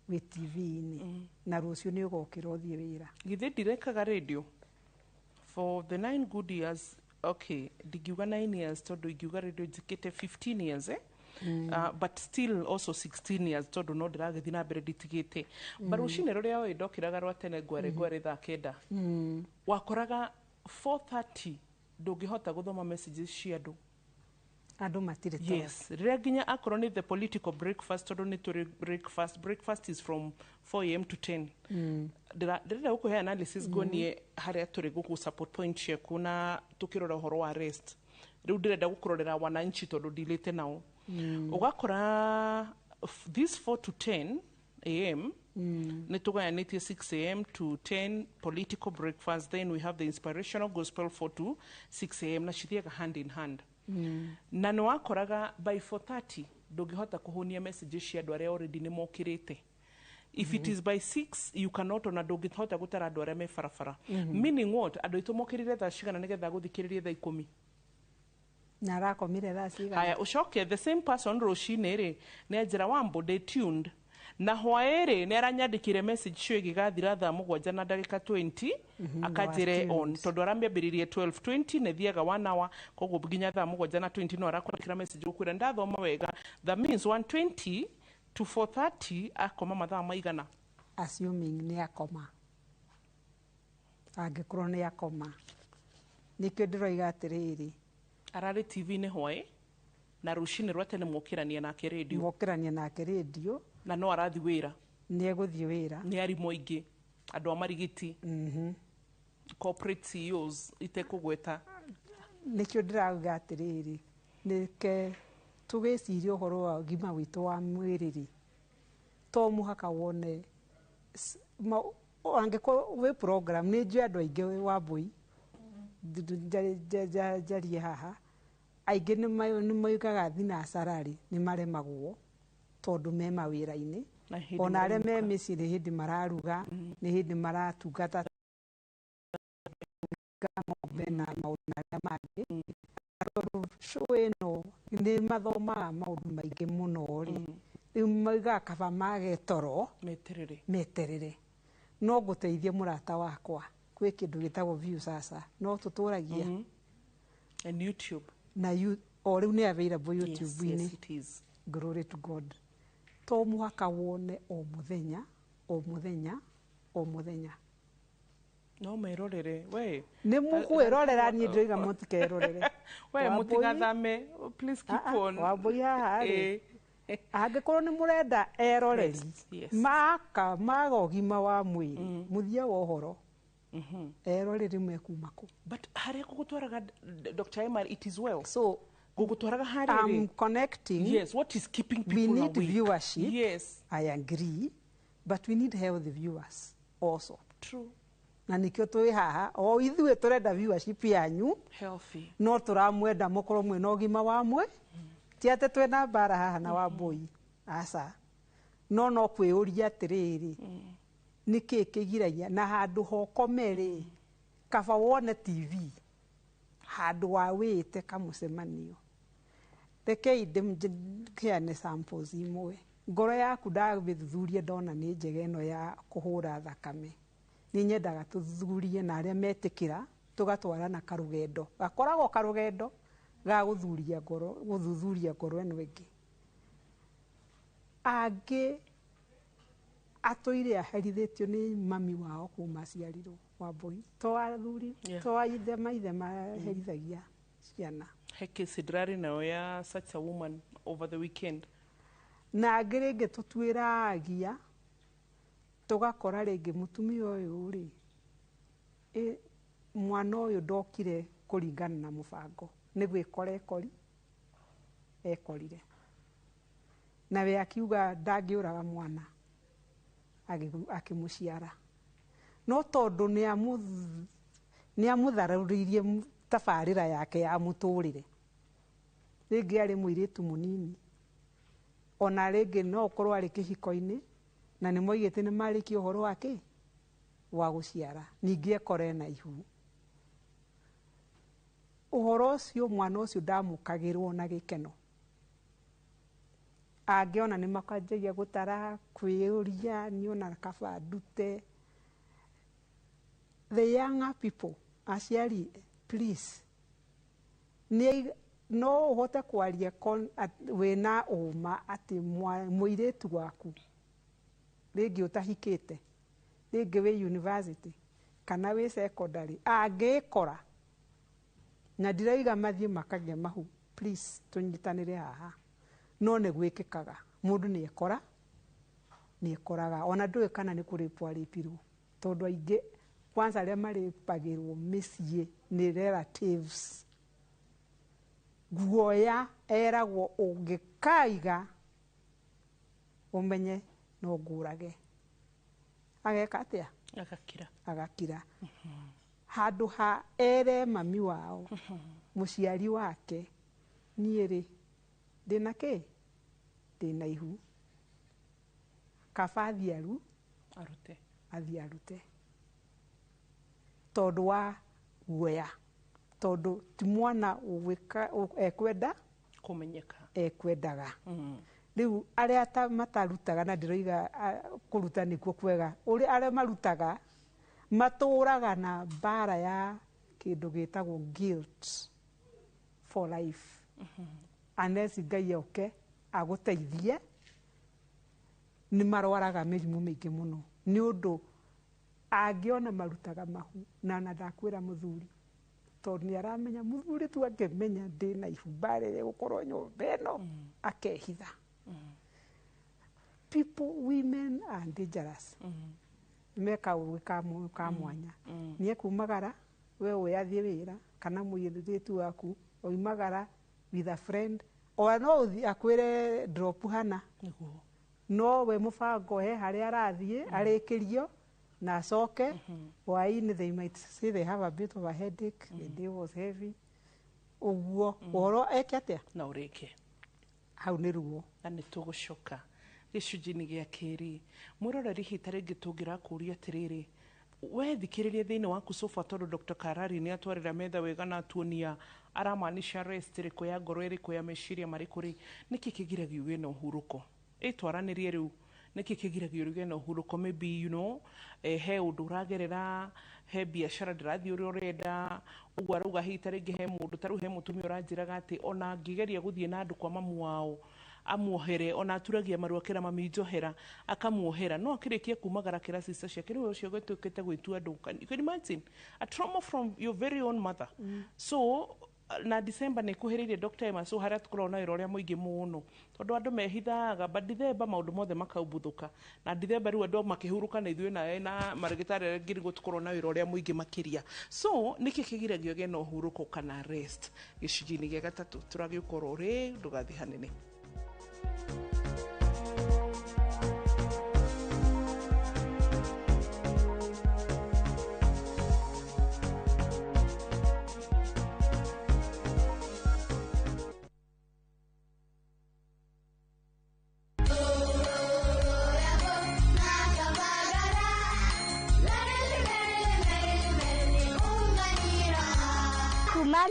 S2: wi TV-ini na rucio ni ugokira uthie wira.
S1: Githe direkaga radio for the 9 good years. Okay, digiuga 9 years tondu igiuga radio jikite 15 years but still also 16 years tondu no ndiragethi na mbere nditigite barucine ruria we ndokiraga rwa tene gware thaa kenda wakoraga 4:30 ndungihota guthoma messages cia andu
S2: matire to.
S1: Yes, riria nginya akorwo ni the political breakfast tondu ni turi breakfast is from 4 am to 10 ndirenda gukuhe analysis gonie haria turi guku support point ciaku na tukirora uhoro wa rest riu ndirenda gukurorera wananchi tondu ndilite nao ugakora this 4 to 10 am ni tugayanĩtie 6 am to 10 political breakfast, then we have the inspirational gospel 4 to 6 am na cithiaga hand in hand na no wakoraga by 4:30 ndungihota kuhunia messages cia andu aria already ni mokirite. If it is by 6 you cannot ona ndungihota gutara andu aria me farafara. Meaning what? Andu itu mokirire thaa cigana nigetha guthikiririe thaa 10
S2: na arakomire thaa cigana.
S1: Haya ucoke the same person rucine ri ni anjira Wambo they tuned na hwaere ni aranyandikire message cio igigathira thaa 7 na ndagika 20 akajire on tondu arambiambiririe 12:20 ne thiaga 1 hour koguo nginya thaa 7 na 20 no arakwandikira message ukwira ndathoma wega. That means 1:20 to 4:30 akoma mathaa maigana,
S2: assuming ni akoma angikorwo ni akoma nikio ndiroiga atiriri
S1: arari TV ni hwae na rucine rwa tene mwokirania nake radio na no arathi wira
S2: ni eguthie wira
S1: ni ari moingi andu amarigiti corporate CEOs itekugweta
S2: nikio ndirauga atiriri nike tugiciria uhoro wa gima witu wa mwiriri to muhaka wone angikorwo wi program ni njui andu aingi wa mbui jarie haha aingi ni maigaga thinasarari ni maremagwo tondu me mawira-ini ona aria me miciri hindi mararuga ni hindi maratungata ng'ombe na maundu aria mangi tondu show ino ni mathomaga maundu maingi muno ri riu maigaga kaba mage toro meterere no nguteithie murata wakwa kwi kindu gitagwo view sasa no tuturagia
S1: and YouTube
S2: na o riu ni available YouTube-ini.
S1: Yes, it is.
S2: Glory to God. To muhaka wone o muthenya
S1: no merorere we
S2: ni mukwirorera ni ndiga mutikerorere
S1: we mutigathame please keep on
S2: waboya hari angikorwo ni murenda eroreri magogima wa mwiri muthia wa uhoro eroreri mekumaku
S1: but haria gugutwaraga Dr. Emar it is well
S2: so
S1: gugutwaraga haria
S2: I'm connecting.
S1: Yes, what is keeping people
S2: we need
S1: awake?
S2: Viewership.
S1: Yes,
S2: I agree, but we need healthy viewers also.
S1: True.
S2: Na nikio twi haha o ithuĩ turenda viewership yanyu
S1: healthy
S2: no turamwenda mukorwo mwina ũgima wa mwe ti ate twena mbara haha na Wambui aca no kwĩũria atiriri niki kigiragia na handu hokomeri kaba wone TV handu wa wite kamucemanio rekei ndimkiane samples imwe ngoro yaku ndagithuthuria ndona ni njega ino ya kuhura thakame ni nyendaga tuthuthurie na aria metikira tugatwarana karugendo gakoragwo karugendo ga guthuthuria ngoro eno ingi angi atoire aherithitio ni mami wao kuma ciarirwo Wambui to athuri to aithe maithe maherithagia ciana
S1: heke sidrari nayo ya such a woman over the weekend
S2: na ngiringi tutwiragia tugakora ringi mutumia uyu ri mwana uyu ndokire kuringana na mubango ni gwikora ekorire na we akiuga ndangiuraga mwana akimuciara no tondu ni amutharuririe tabarira yake ya muturire ringi ari muiritu munini ona rĩngĩ no ũkorwo arĩ kĩhiko-inĩ na nĩ moigĩte nĩ marĩkia ũhoro wake wa gũciara, ningĩ ekore na ihu. Ũhoro ũcio mwana ũcio ndamũkagĩrwo na gĩkeno. Angĩona nĩ makanjagia gũtara kwĩyũria niĩ ona kaba ndute. The younger people, aciari, please, no ũhote kwaria wĩna ũma atĩ mũirĩtu waku rĩngĩ ũtahikĩte, rĩngĩ wĩ university kana wĩ secondary, angĩkora na ndirauga mathiĩ makagĩa mahu, please tũnyitanĩre haha, no nĩ gwĩkĩkaga. Mũndũ nĩ ekoraga, ona ndũĩ kana nĩ kũrĩpwo arĩpirwo, tondũ aingĩ kwanza arĩa marĩpagĩrwo mĩciĩ nĩ relatives. Guoya eragwo ũngĩkaiga ũmenye no ngũrage. Ageka atĩa? Agakira. Handũ ha ere mami wao, mũciari wake, niĩ rĩ ndĩna kĩ? Ndĩna ihu. Kaba athiĩ arute. Tondũ wa guoya. Tondũ ti mwana ekwenda
S1: kũmenyeka,
S2: ekwendaga. Rĩu arĩa matarutaga, na ndĩroiga kũruta nĩkuo kwega, arĩa marutaga matũraga na mbara ya kĩndũ gĩtagwo guilt for life. Unless Ngai oke agũteithie, nĩ marwaraga mĩrimũ mĩingĩ mũno nĩ ũndũ angĩona marutaga mahu na ndakwĩra mũthuri, tondũ nĩ aramenya mũthuri tu angĩmenya ndĩna ihu mbara ĩrĩa gũkorwo nyũmba ĩno akehitha. People, women are dangerous. Meka ũrũĩ ka mwanya. Nĩ ekumagara, we ũyathiĩ wĩra, kana mũirĩtu waku, oimagara with a friend, o no akwĩre drop hana. No we mũbango he harĩa arathiĩ, arĩkĩrio, na acoke, hwaĩ-inĩ they might say they have a bit of a headache, the day was heavy. Ũguo, ũhoro eke atĩa?
S1: Na ũrĩke.
S2: Hau nĩ ruo.
S1: Na nĩ tũgũcoka gĩcunjĩ-inĩ gĩa kerĩ. Mũroreri hita rĩngĩ tũngĩrakũria atĩrĩrĩ, we thikĩrĩria thĩinĩ waku sofa, tondũ Dr. Karari nĩ atwarĩra metha wega na atuonia aramaanisha rest ĩrĩkũ ya ngoro, ĩrĩkũ ya meciria marĩkũ rĩ, nĩkĩ kĩgiragia ũgĩe na ũhurũko? Twaranĩrie rĩu, nĩkĩ kĩgiragia ũgĩe na ũhurũko? Maybe you know, he ũndũ ũragerera, he biacara ndĩrathiĩ ũrĩa ũrenda, ũguo arauga hita rĩngĩ he mũndũ, tarĩu he mũtumia ũranjĩraga atĩ ona angĩgeria gũthiĩ na andũ kwa mamu wao amuohere, ona aturagia marua kĩra mami njohera akamuohera, no akĩrĩkia kumagara kĩraci ciake rĩu ũcio gũtuĩkĩte gwĩtua andũ. You can imagine a trauma from your very own mother. So na December nĩ kuhĩrĩirie Dr. Emma, so harĩa tũkoragwo na wĩra ũrĩa mũingĩ mũno, tondũ andũ mehithaga, but December maũndũ mothe makaumbũthũka, na December rĩu andũ makĩhurũka na ithuĩ na marĩgĩtarĩ ngiri gũtukorwo na wĩra ũrĩa mũingĩ makĩria. So nĩkĩ kĩgiragia ũgĩe na ũhurũko kana rest? Gĩcunjĩ-inĩ gĩa gatatũ tũragĩũkorwo rĩ, ndũgathiĩ hanene.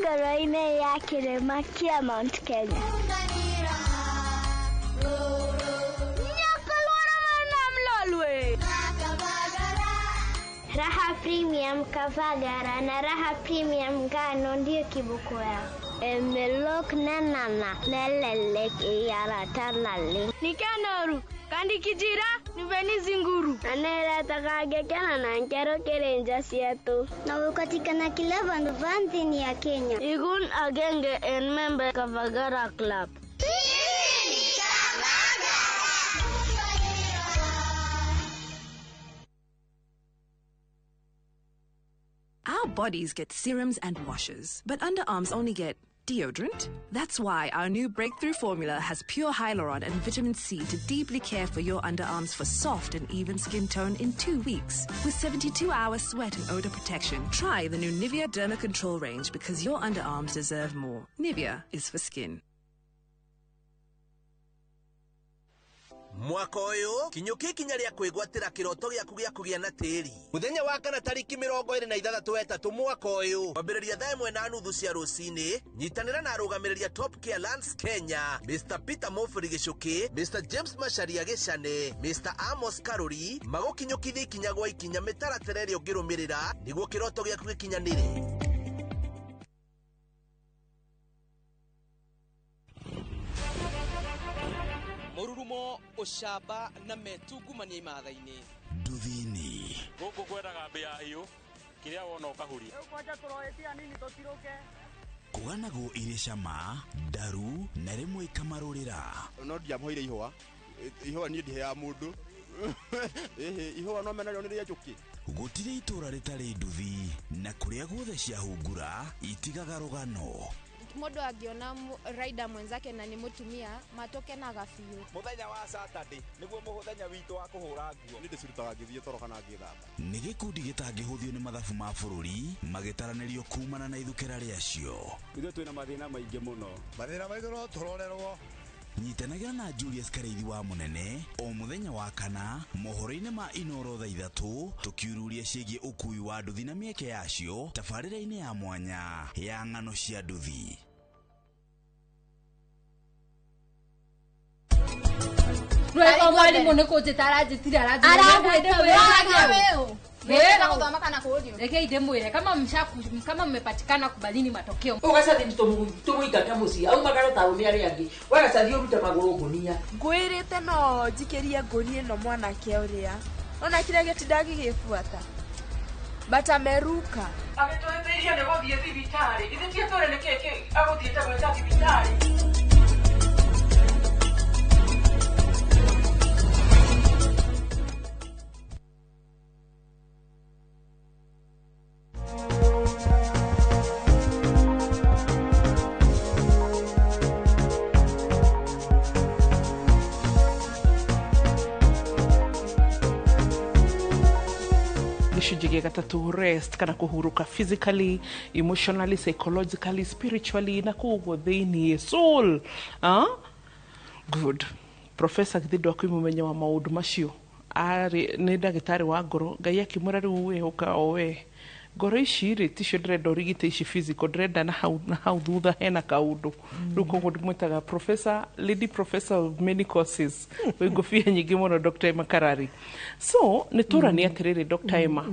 S10: Ngoro-inĩ ya kĩrĩma kĩa Mount Kenya. Raha Premium Kavagara na Raha Premium Ngano ndio kiboko yao. Emelok nanana nelelek yaratanale. Nikanoru kandi kijira niveni zinguru. Anela takage kana na nkero kerenja sietu. Na ukatikana kila vanti ya Kenya. Igun agenge en member Kavagara Club.
S11: Our bodies get serums and washes, but underarms only get deodorant. That's why our new breakthrough formula has pure hyaluron and vitamin C to deeply care for your underarms for soft and even skin tone in 2 weeks. With 72-hour sweat and odor protection, try the new Nivea Derma Control range because your underarms deserve more. Nivea is for skin.
S12: mwaka uyu kinyuki kinya ria kwigwatira kiroto giaku gia kugia na tiri muthenya wa kana tariki 26 mwaka uyu kwambiriria thaa 1:30 cia rucini nyitanira na arugamiriria Top Care Lands Kenya Mr. Peter Mofuri Gicuki, Mr. James Macharia Gicane, Mr. Amos Karuri magukinyukithi ikinya gwa ikinya mitaratara iria ungirumirira niguo kiroto giaku gikinyanire.
S13: Mururumo ushamba na metungumania imathaini
S5: nduthini
S9: guku kwendaga mbia hiu kiria wona ukahuria
S3: kwaja turoetia nini totiroke
S5: kuganago ire cama ndaru na rimwe ikamarurira
S14: no ndiamhoire ihwa ni ndihe mundu ihwa no mena rionire njuki
S5: gutire itura ritari nduthi na kuria guothe ciahungura itigaga rugano
S15: mundu angiona rider mwenzake na ni mutumia matoke na gafiu
S16: muthenya wa Saturday niguo muthenya witu wa kuhura nguo
S14: ni ndicirutaga ngithie toro kana ngithamba
S5: ni gikundi gitangihuthio ni mathabu ma bururi magitaranirio kumana na ithukira riacio
S9: ithuĩ twina mathina maingi muno
S16: mathina maitũ no turorerwo
S5: nyitanagira na Julius Kareithi wa munene o muthenya wa kana mohoro-ini ma Inoro thaa 3 tukiururia ciĩgiĩ ukui wa nduthi na mieke yacio tabarĩra-inĩ ya mwanya ya ng'ano cia nduthi.
S17: Rwego mwalimu nĩ kũnjĩtara njĩtire aragwĩte wewe. Wewe
S15: kuthoma kana kudio.
S17: Reke ide mwire kama mmepatikana kubalini matokeo.
S3: Ugacathi tumuitaka muci au magaro tauni ari angi. Wagacathi urute maguru ngunia.
S18: Ngwirite no njikeria ngunia no mwanake uria. Ona kire gitindagi gifuata. Bata meruka.
S3: Agitwetheria ne gothie thibitari. Ithitie tore ne keke aguthiete gwetha thibitari. Gicunjĩ gatatu rest kana kuhuruka physically, emotionally, psychologically, spiritually na kuguo thĩinĩ soul. Good. Professor Githindo akimumenya wa maundu macio ari nĩ ndagĩtarĩ wa ngoro Ngai akimũra rĩu wĩhoka o we ngoro ici rĩ ticio ndĩrenda ũrigite ici physical ndĩrenda na hau thutha hena kaũndũ rĩu koguo ndĩmwĩtaga professor lady professor of many courses wĩ ngũbia nyingĩ mũno Dr. Emma Karari. So nĩ tũrania atĩrĩrĩ Dr. Emma,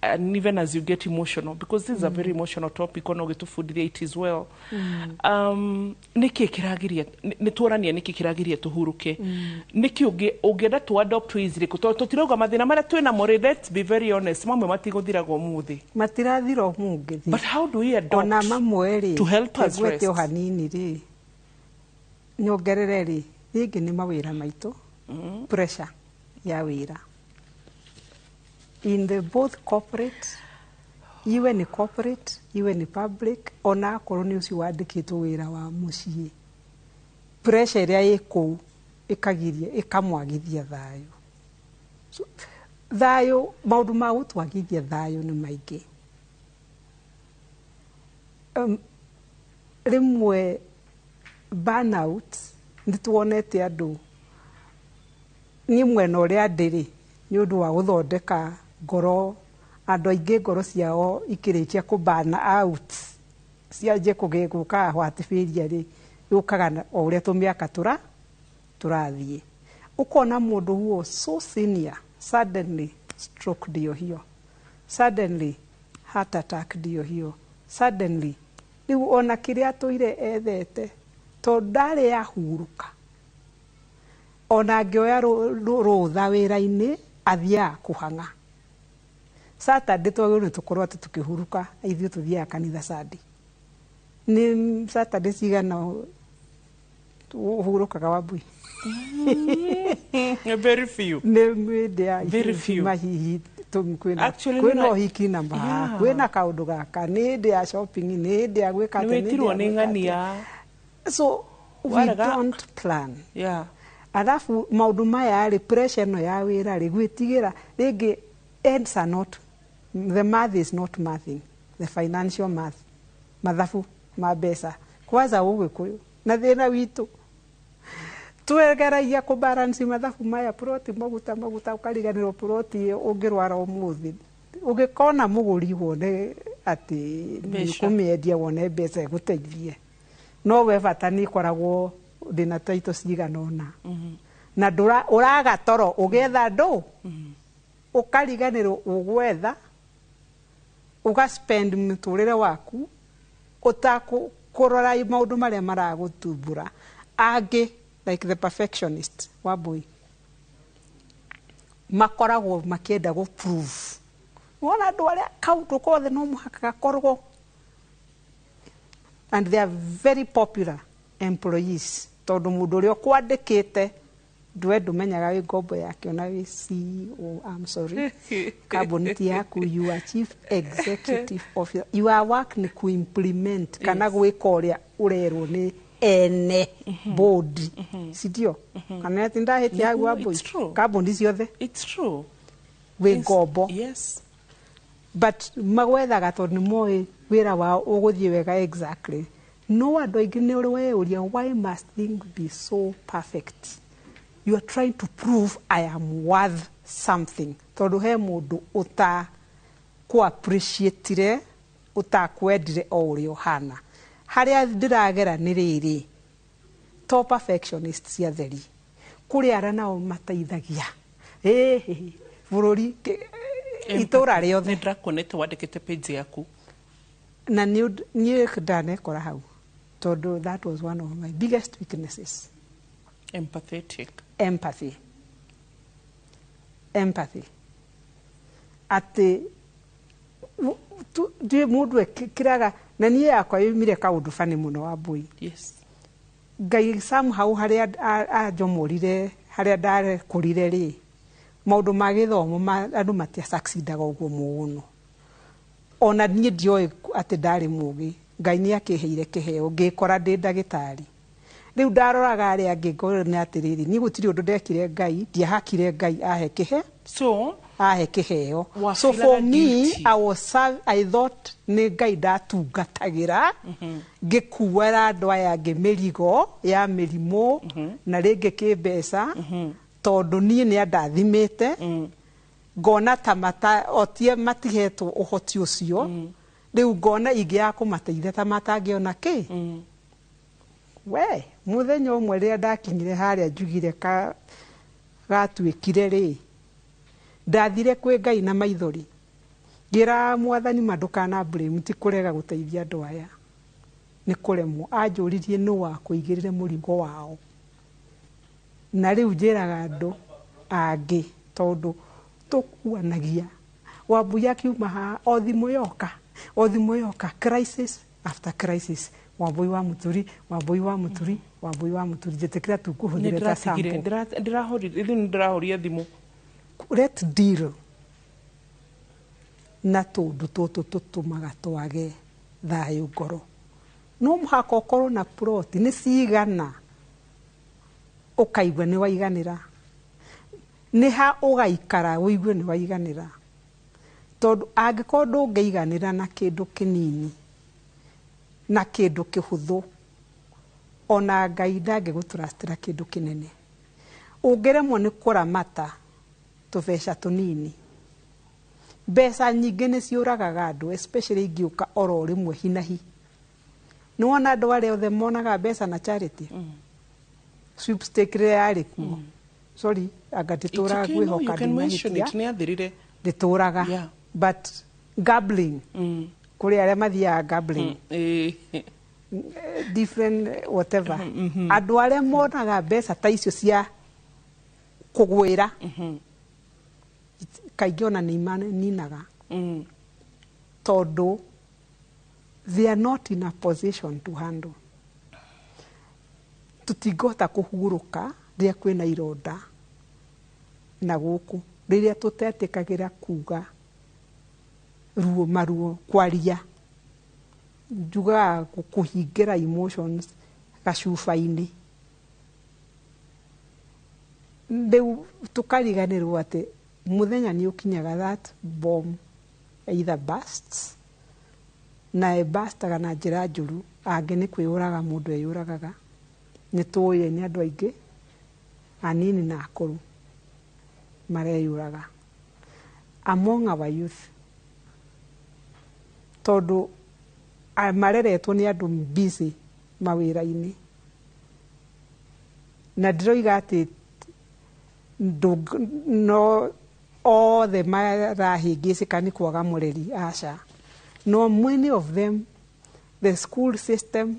S3: and even as you get emotional, because this is a very emotional topic, ono gitufundithia it is well. Niki kiragiria ni twarania niki kiragiria tuhuruke. Niki ungienda tu adopt easily tutirauga mathina maria twina mo, let's be very honest, mamwe matiguthiraga umuthi
S2: matirathira umuthi,
S1: but how do we adopt
S2: ona mamwe ri
S1: to help us rest
S2: o hanini ri nyongerere ri ringi ni mawira maitu pressure ya wira in the both corporate, iwe ni corporate, iwe ni public, ona akorwo ni ucio wandikitwo wira wa mucii, pressure iria iko ikagiria ikamwagithia thayo. So, thayo maundu ma gutwagithia thayo ni maingi. Rimwe burnout nituonete andu ni mwena uria ndiri ni undu wa guthondeka ngoro, andu aingi ngoro ciao ikirikia kubana out cianjie kugeguka hwatibiria ri yukaga o uria tumiaka turathie ukona mundu huo so senior suddenly stroke dio hiyo, suddenly heart attack dio hiyo, suddenly riu ona kiria tuire ethete to ndari ya huruka ona ngioya rutha wira-ini athia kuhanga. Saturday twagĩrĩirwo tukorwo tukihuruka ithuĩ tuthiaga kanitha Sunday. Ni Saturday cigana uhurukaga Wambui?
S1: Very few.
S2: Very few. Mahihi kwĩna ũhiki na mbaa, kwĩna kaũndũ gaka, nĩ hĩndĩ ya shopping, nĩ hĩndĩ ya gwĩka atĩ,
S1: nĩ hĩndĩ ya ng'ania.
S2: So we don't plan.
S1: Yeah.
S2: Alafu maundu maya ri pressure no ya wira ri gwitigira ringi ends are not, the math is not mathing, the financial math mathabu mabesa kwanza ugikuyu na thina witu twegeragia ku balance mathabu maya proti maguta ukariganirwo proti ungirwara umuthi ugikona muguri wone ati nikumiendia wone mbeca guteithie no we bata ni koragwo ndina taito ciganona na uraga toro ugetha ndo ukariganirwo ugwetha ugaspend muturire waku utakurora maundu maria maragutumbura angi like the perfectionist Wambui makoragwo makienda go prove wona andu aria kaundu kothe no muhaka gakorwo and they are very popular employees tondu mundu uria kwandikite ndwe ndumenyaga wi ngombo yake ona wi CEO I'm sorry kaboniti yaku you are chief executive officer your work ni ku implement kana gwika uria urerwo ni ene board sidio kana atinda heti hagu hapo kaboni ciothe
S1: it's true
S2: we ngombo
S1: yes
S2: but magwethaga tondu moe wira wao uguthie wega exactly no andu aingi ni uri uria why must things be so perfect you are trying to prove I am worth something tondu he mundu uta ku appreciate uta kwendire o uri ohana haria ndiragera ni riri to perfectionist cia theri kuri ara nao mateithagia bururi itura riothe
S1: ndrakonete wandikite page yaku
S2: na ni ndane kora hau tondu that was one of my biggest weaknesses empathy ati tu mundu kiraga na nie yakwa yumire kaundu fani muno Wambui
S1: yes
S2: ngai somehow haria ajomorire haria ndare kurire ri maundu ma githomo andu matia succeedaga uguo muno ona nie ndioi ati ndari mugi ngai ni akiheire kiheo ngikora ndi ndagitari riu ndaroraga aria ngingorana atiriri ni gutiri undu ndekire ngai ndiahakire ngai ahe kihe
S1: so
S2: ahe kiheo so for me I thought ni ngai ndatungatagira ngikuwera andu aya ngimirigo ya mirimo na ringi kimbeca tondu nie ni andathimite ngona ta otie matihetwo uhoti ucio riu ngona ingia kumateithia ta matangiona ki we muthenya umwe ria ndakinyire haria njugire gatwikire ri ndathire kwi ngai na maithori ngira mwathani mandukana blame ti kurega guteithia andu aya ni kuremwo anjuririe no wa kuigirire murigo wao na riu njiraga andu angi tondu tukuanagia Wambui akiuma ha o thimu yoka crisis after crisis Wambui wa muturi jetekira tukuhuthire ta sample
S1: ndirahoria thimu
S2: let's deal na tundu tutu tutumaga twage thayu ngoro no muhaka ukorwo na plot ni cigana ukaigwa ni waiganira ni ha ugaikara uigue ni waiganira tondu angikorwo ndungeiganira na kindu kinini na kindu kihuthu ona ngai ndangigutrustira kindu kinene ungiremwo ni kuramata tubeca tunini mbeca nyingi ni ciuragaga andu especially ingiuka oro rimwe hinahi ni wona andu aria othe monaga mbeca na charity sweepstake yari kuo sorry agatitura gwihoka ndituraga but gambling kuri aria mathiaga gambling different whatever andu aria monaga mbeca ta icio cia kugwira kaingĩ ona nĩ imaninaga tondu they are not in a position to handle tutingota kuhuruka ria kwina ironda na guku riria tutetikagira kuga maruo kwaria njuga kuhingira emotions gacuba-ini riu tukariganirwo ati muthenya ni ukinyaga that bomb either bursts na burstaga na njira njuru angi ni kwiyuraga mundu eyuragaga ni tuye ni andu aingi anini na akũrũ mareyũraga among our youth tondũ mareretwo nĩ andũ busy mawĩra-inĩ na ndiroiga atĩ no othe marahĩngĩcĩka nĩ kwaga mũreri aca no many of them the school system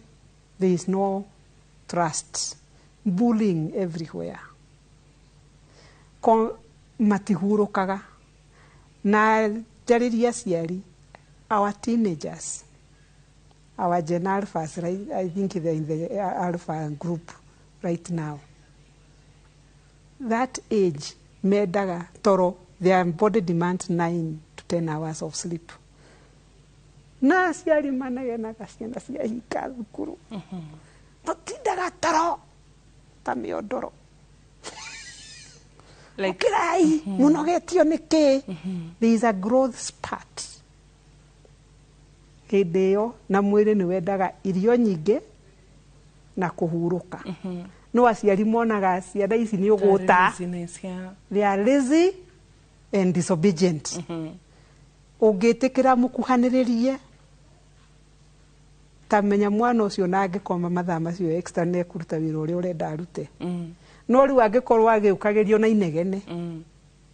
S2: there is no trust bullying everywhere matihurũkaga na njarĩria aciari our teenagers our Gen Alphas, right? I think they're in the Alpha group right now. That age, medaga toro, their body demands 9 to 10 hours of sleep. Na aciari managenaga ciana ciahika thukuru. Tũtindaga toro ta mĩondoro. Ũkĩrai mũnogetio nĩkĩ? There is a growth spurt. Hĩndĩ ĩyo na mwĩrĩ nĩ wendaga irio nyingĩ na kũhurũka. No aciari monaga ciana ici nĩ ũgũta. They are lazy and disobedient. Ũngĩtĩkĩra mũkuhanĩrĩrie tamenya mwana ũcio na angĩkoma mathaa macio extra nĩ ekũruta wĩra ũrĩa ũrenda arute. No rĩu angĩkorwo agĩũkagĩrio na inegene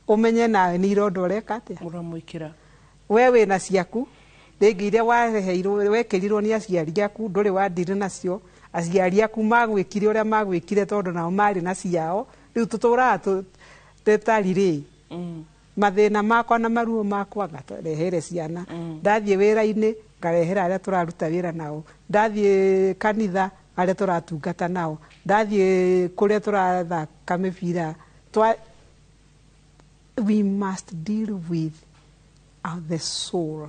S2: ũmenye nawe nĩ irondo ũreka atĩa.
S1: Ũramwĩkĩra.
S2: We wĩna ciaku rĩngĩ iria wekĩrirwo nĩ aciari aku ndũrĩ wandire nacio aciari aku magwĩkire ũrĩa magwĩkire tondũ nao marĩ na ciao rĩu tũtũraga tũtarirĩ mathĩna makwa na maruo makwa ngarehere ciana ndathiĩ wĩra-inĩ ngarehera arĩa tũraruta wĩra nao ndathiĩ kanitha arĩa tũratungata nao ndathiĩ kũrĩa tũrathaka mĩbira we must deal with the soul,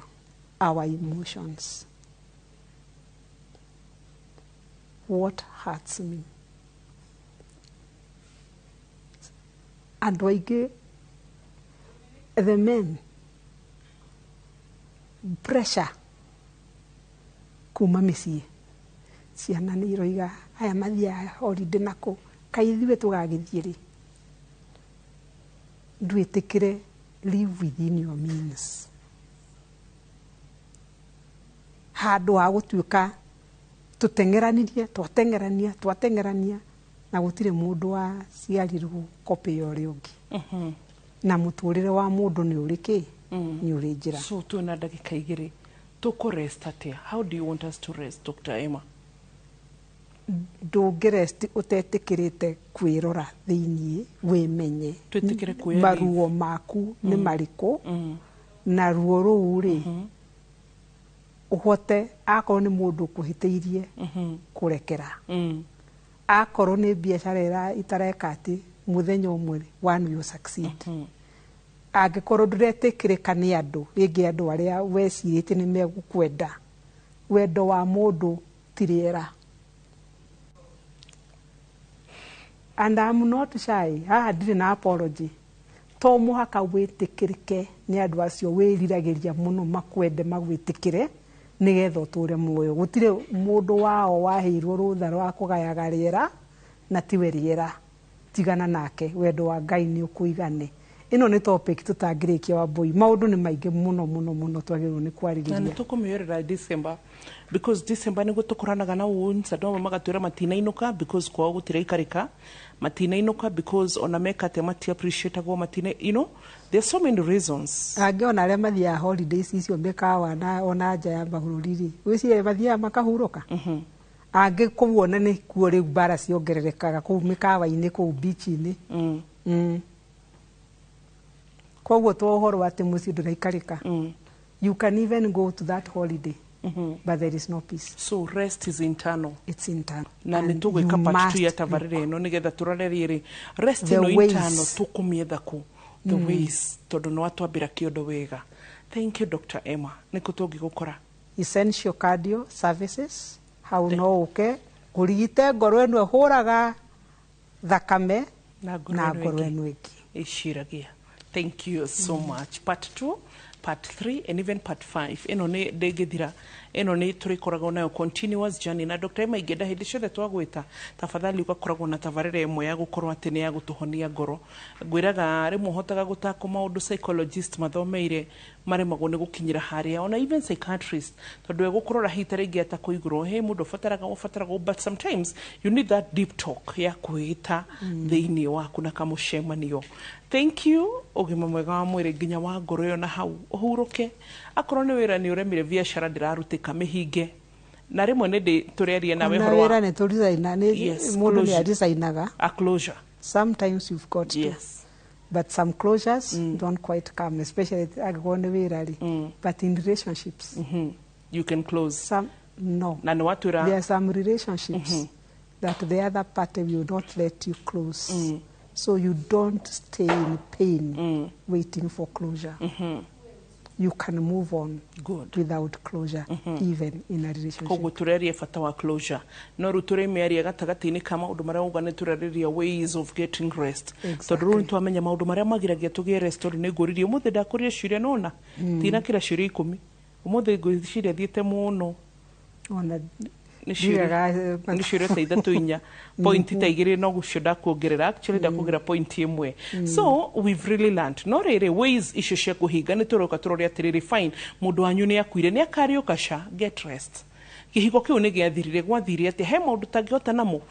S2: our emotions. What hurts me? Andũ aingĩ, the men, pressure kuma mĩciĩ. Ciana nĩ iroiga aya mathiaga holiday nakũ kaĩ ithuĩ tũgagĩthiĩ rĩ. Ndwĩtĩkĩre live within your means. Handũ ha gũtuĩka twatengerania na gũtirĩ mũndũ wa ciarirwo kopi ya ũrĩa ũngĩ. Na mũtũrĩre wa mũndũ nĩ ũrĩ kĩ? Nĩ ũrĩ njĩra.
S1: So twĩna ndagĩka igĩrĩ tũkũ-rest atĩa? How do you want us to rest, Dr. Emma?
S2: Ndũngĩ-rest ũtetĩkĩrĩte kwĩrora thĩiniĩ wĩmenye maruo maku nĩ marĩkũ na ruo rũu rĩ ũhote akorwo nĩ mũndũ ũkũhĩtĩirie kũrekera akorwo nĩ biacara itareka atĩ mũthenya ũmwe one will succeed angĩkorwo ndũretĩkĩrĩka nĩ andũ rĩngĩ andũ arĩa wecirĩtie nĩ megũkwenda wendo wa mũndũ ti rĩera. And I'm not shy. Haha ndirĩ na apology. To mũhaka wĩtĩkĩrĩke nĩ andũ acio wĩriragĩria mũno makwende magwĩtĩkĩre nĩgetha ũtũre muoyo. Gũtirĩ mũndũ wao waheirwo rũtha rwa kũgayaga rĩera na tiwe rĩera. Tigana nake wendo wa Ngai nĩ ũkũigane. Ĩno nĩ topic tũtangĩrĩkia Wambui. Maũndũ nĩ maingĩ mũno twagĩrĩirwo nĩ kwarĩrĩria.
S1: Na nĩtũkũmĩorera December because December nĩguo tũkoranaga na wounds andũ amwe magatwĩra matinainũka because kwao gũtiraikarĩka matinainũka because ona meka atĩ mati-appreciate-agwo you know there are so many reasons.
S2: Angĩona arĩa mathiaga holidays icio mĩkawa na ona nja ya mabũrũri-rĩ wĩciria mathiaga makahurũka. Angĩ kũguona nĩ kuo rĩu mbara ciongererekaga kũu mĩkawa-inĩ kũu beach-inĩ. Koguo to ũhoro atĩ mũciĩ ndũraikarĩka. You can even go to that holiday. But there is no peace.
S1: So rest is internal.
S2: It's internal.
S1: Na nĩtũgwĩka part 2 ya tabarĩra ĩno nĩgetha tũrore rĩrĩ rest ĩno internal tũkũmĩetha kũ the ways tondũ nĩ watwambĩra kĩondo wega. Thank you Dr. Emma. Nĩkũ tũngĩgũkora?
S2: Essential Cardio Services. Hau no ũke ũrigite ngoro ĩno ĩhũraga thakame na ngoro ĩno ĩngĩ
S1: ĩciragia. Thank you so much. Part 2, Part 3, and even Part 5. Ĩno nĩ ndĩngĩthira eno ni turikoragwo nayo continuous journey na Dr. Emma ingenda hindi ciothe twagwita tafadhali ugakoragwo na tabarĩra ĩmwe ya gukorwo atĩ nĩ ya gũtũhonia ngoro ngwĩraga rĩmwe ũhotaga gũtakwo maũndũ psychologist mathomeire maremagwo nĩ gũkinyĩra harĩa ona even psychiatrist tondũ egũkũrora hita rĩngĩ atakũigũrwo he mũndũ ũbataraga but sometimes you need that deep talk ya kwĩta thĩinĩ waku na kamũcemanio. Thank you ũgima mwega wa mwĩrĩ nginya wa ngoro ĩyo na hau ũhurũke akorwo nĩ wĩra nĩ ũremire biacara ndĩrarutĩka mĩhinge na rĩmwe nĩ tũreria nawe horo wa
S2: wĩra nĩ tũrizaina mũndũ nĩ arizainaga
S1: a closure
S2: sometimes you've got to but some closures don't quite come especially agĩkorwo nĩ wĩra rĩ but in relationships
S1: you can close
S2: some no
S1: na nĩ watwĩra
S2: there are some relationships that the other party will not let you close so you don't stay in pain waiting for closure. You can move on without closure even in a relationship.
S1: Koguo tureria bata wa closure no ru turemeria gatagati-inĩ ka maũndũ marĩa uga nĩ tureria ways of getting rest tondũ rĩu twamenya maũndũ marĩa magiragia tũgĩe rest tondũ nĩ ngũririe ũmũthĩ ndakũria ciũria nona tina kira ciũria 10 ũmũthĩ ngwĩciria thiĩte mũno
S2: ona
S1: nĩ ciũria ta ithatũ inya point ta igĩrĩ no gucio ndakuongerera actually ndakuongerera point ĩmwe so we've really learned no rĩrĩ ways icio cia kũhinga nĩ tũroka tũrore atĩrĩrĩ fine mũndũ wanyu nĩ akuire nĩ akariũka ca get rest kĩhiko kĩu nĩ gĩathirire gwathire atĩ he maũndũ tangĩhota namo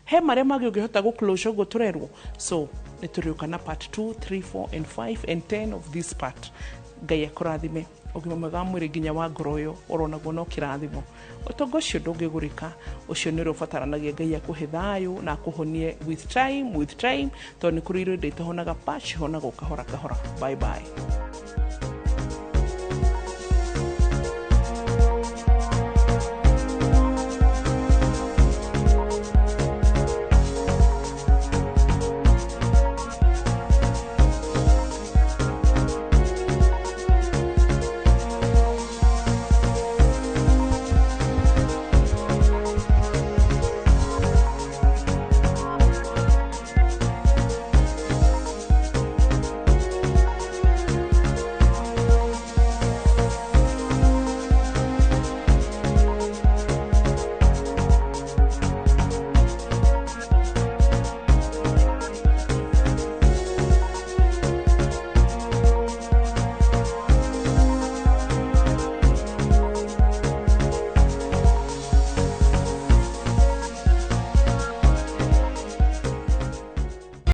S1: he marĩa mangĩ ũngĩhota gũclose ũguo tũrerwo so nĩ tũrĩũka na part 2 3 4 and 5 and 10 of this part Ngai akũrathime ũgima mwega wa mwĩrĩ nginya wa ngoro ũyũ ũronaguo no kĩrathimo ũtonga ũcio ndũngĩgũrĩka ũcio nĩ ũbataranagia Ngai akũhe thayũ na akũhonie with time tondũ nĩ kũrĩ irio itahonaga patch honaga kahora kahora bye bye.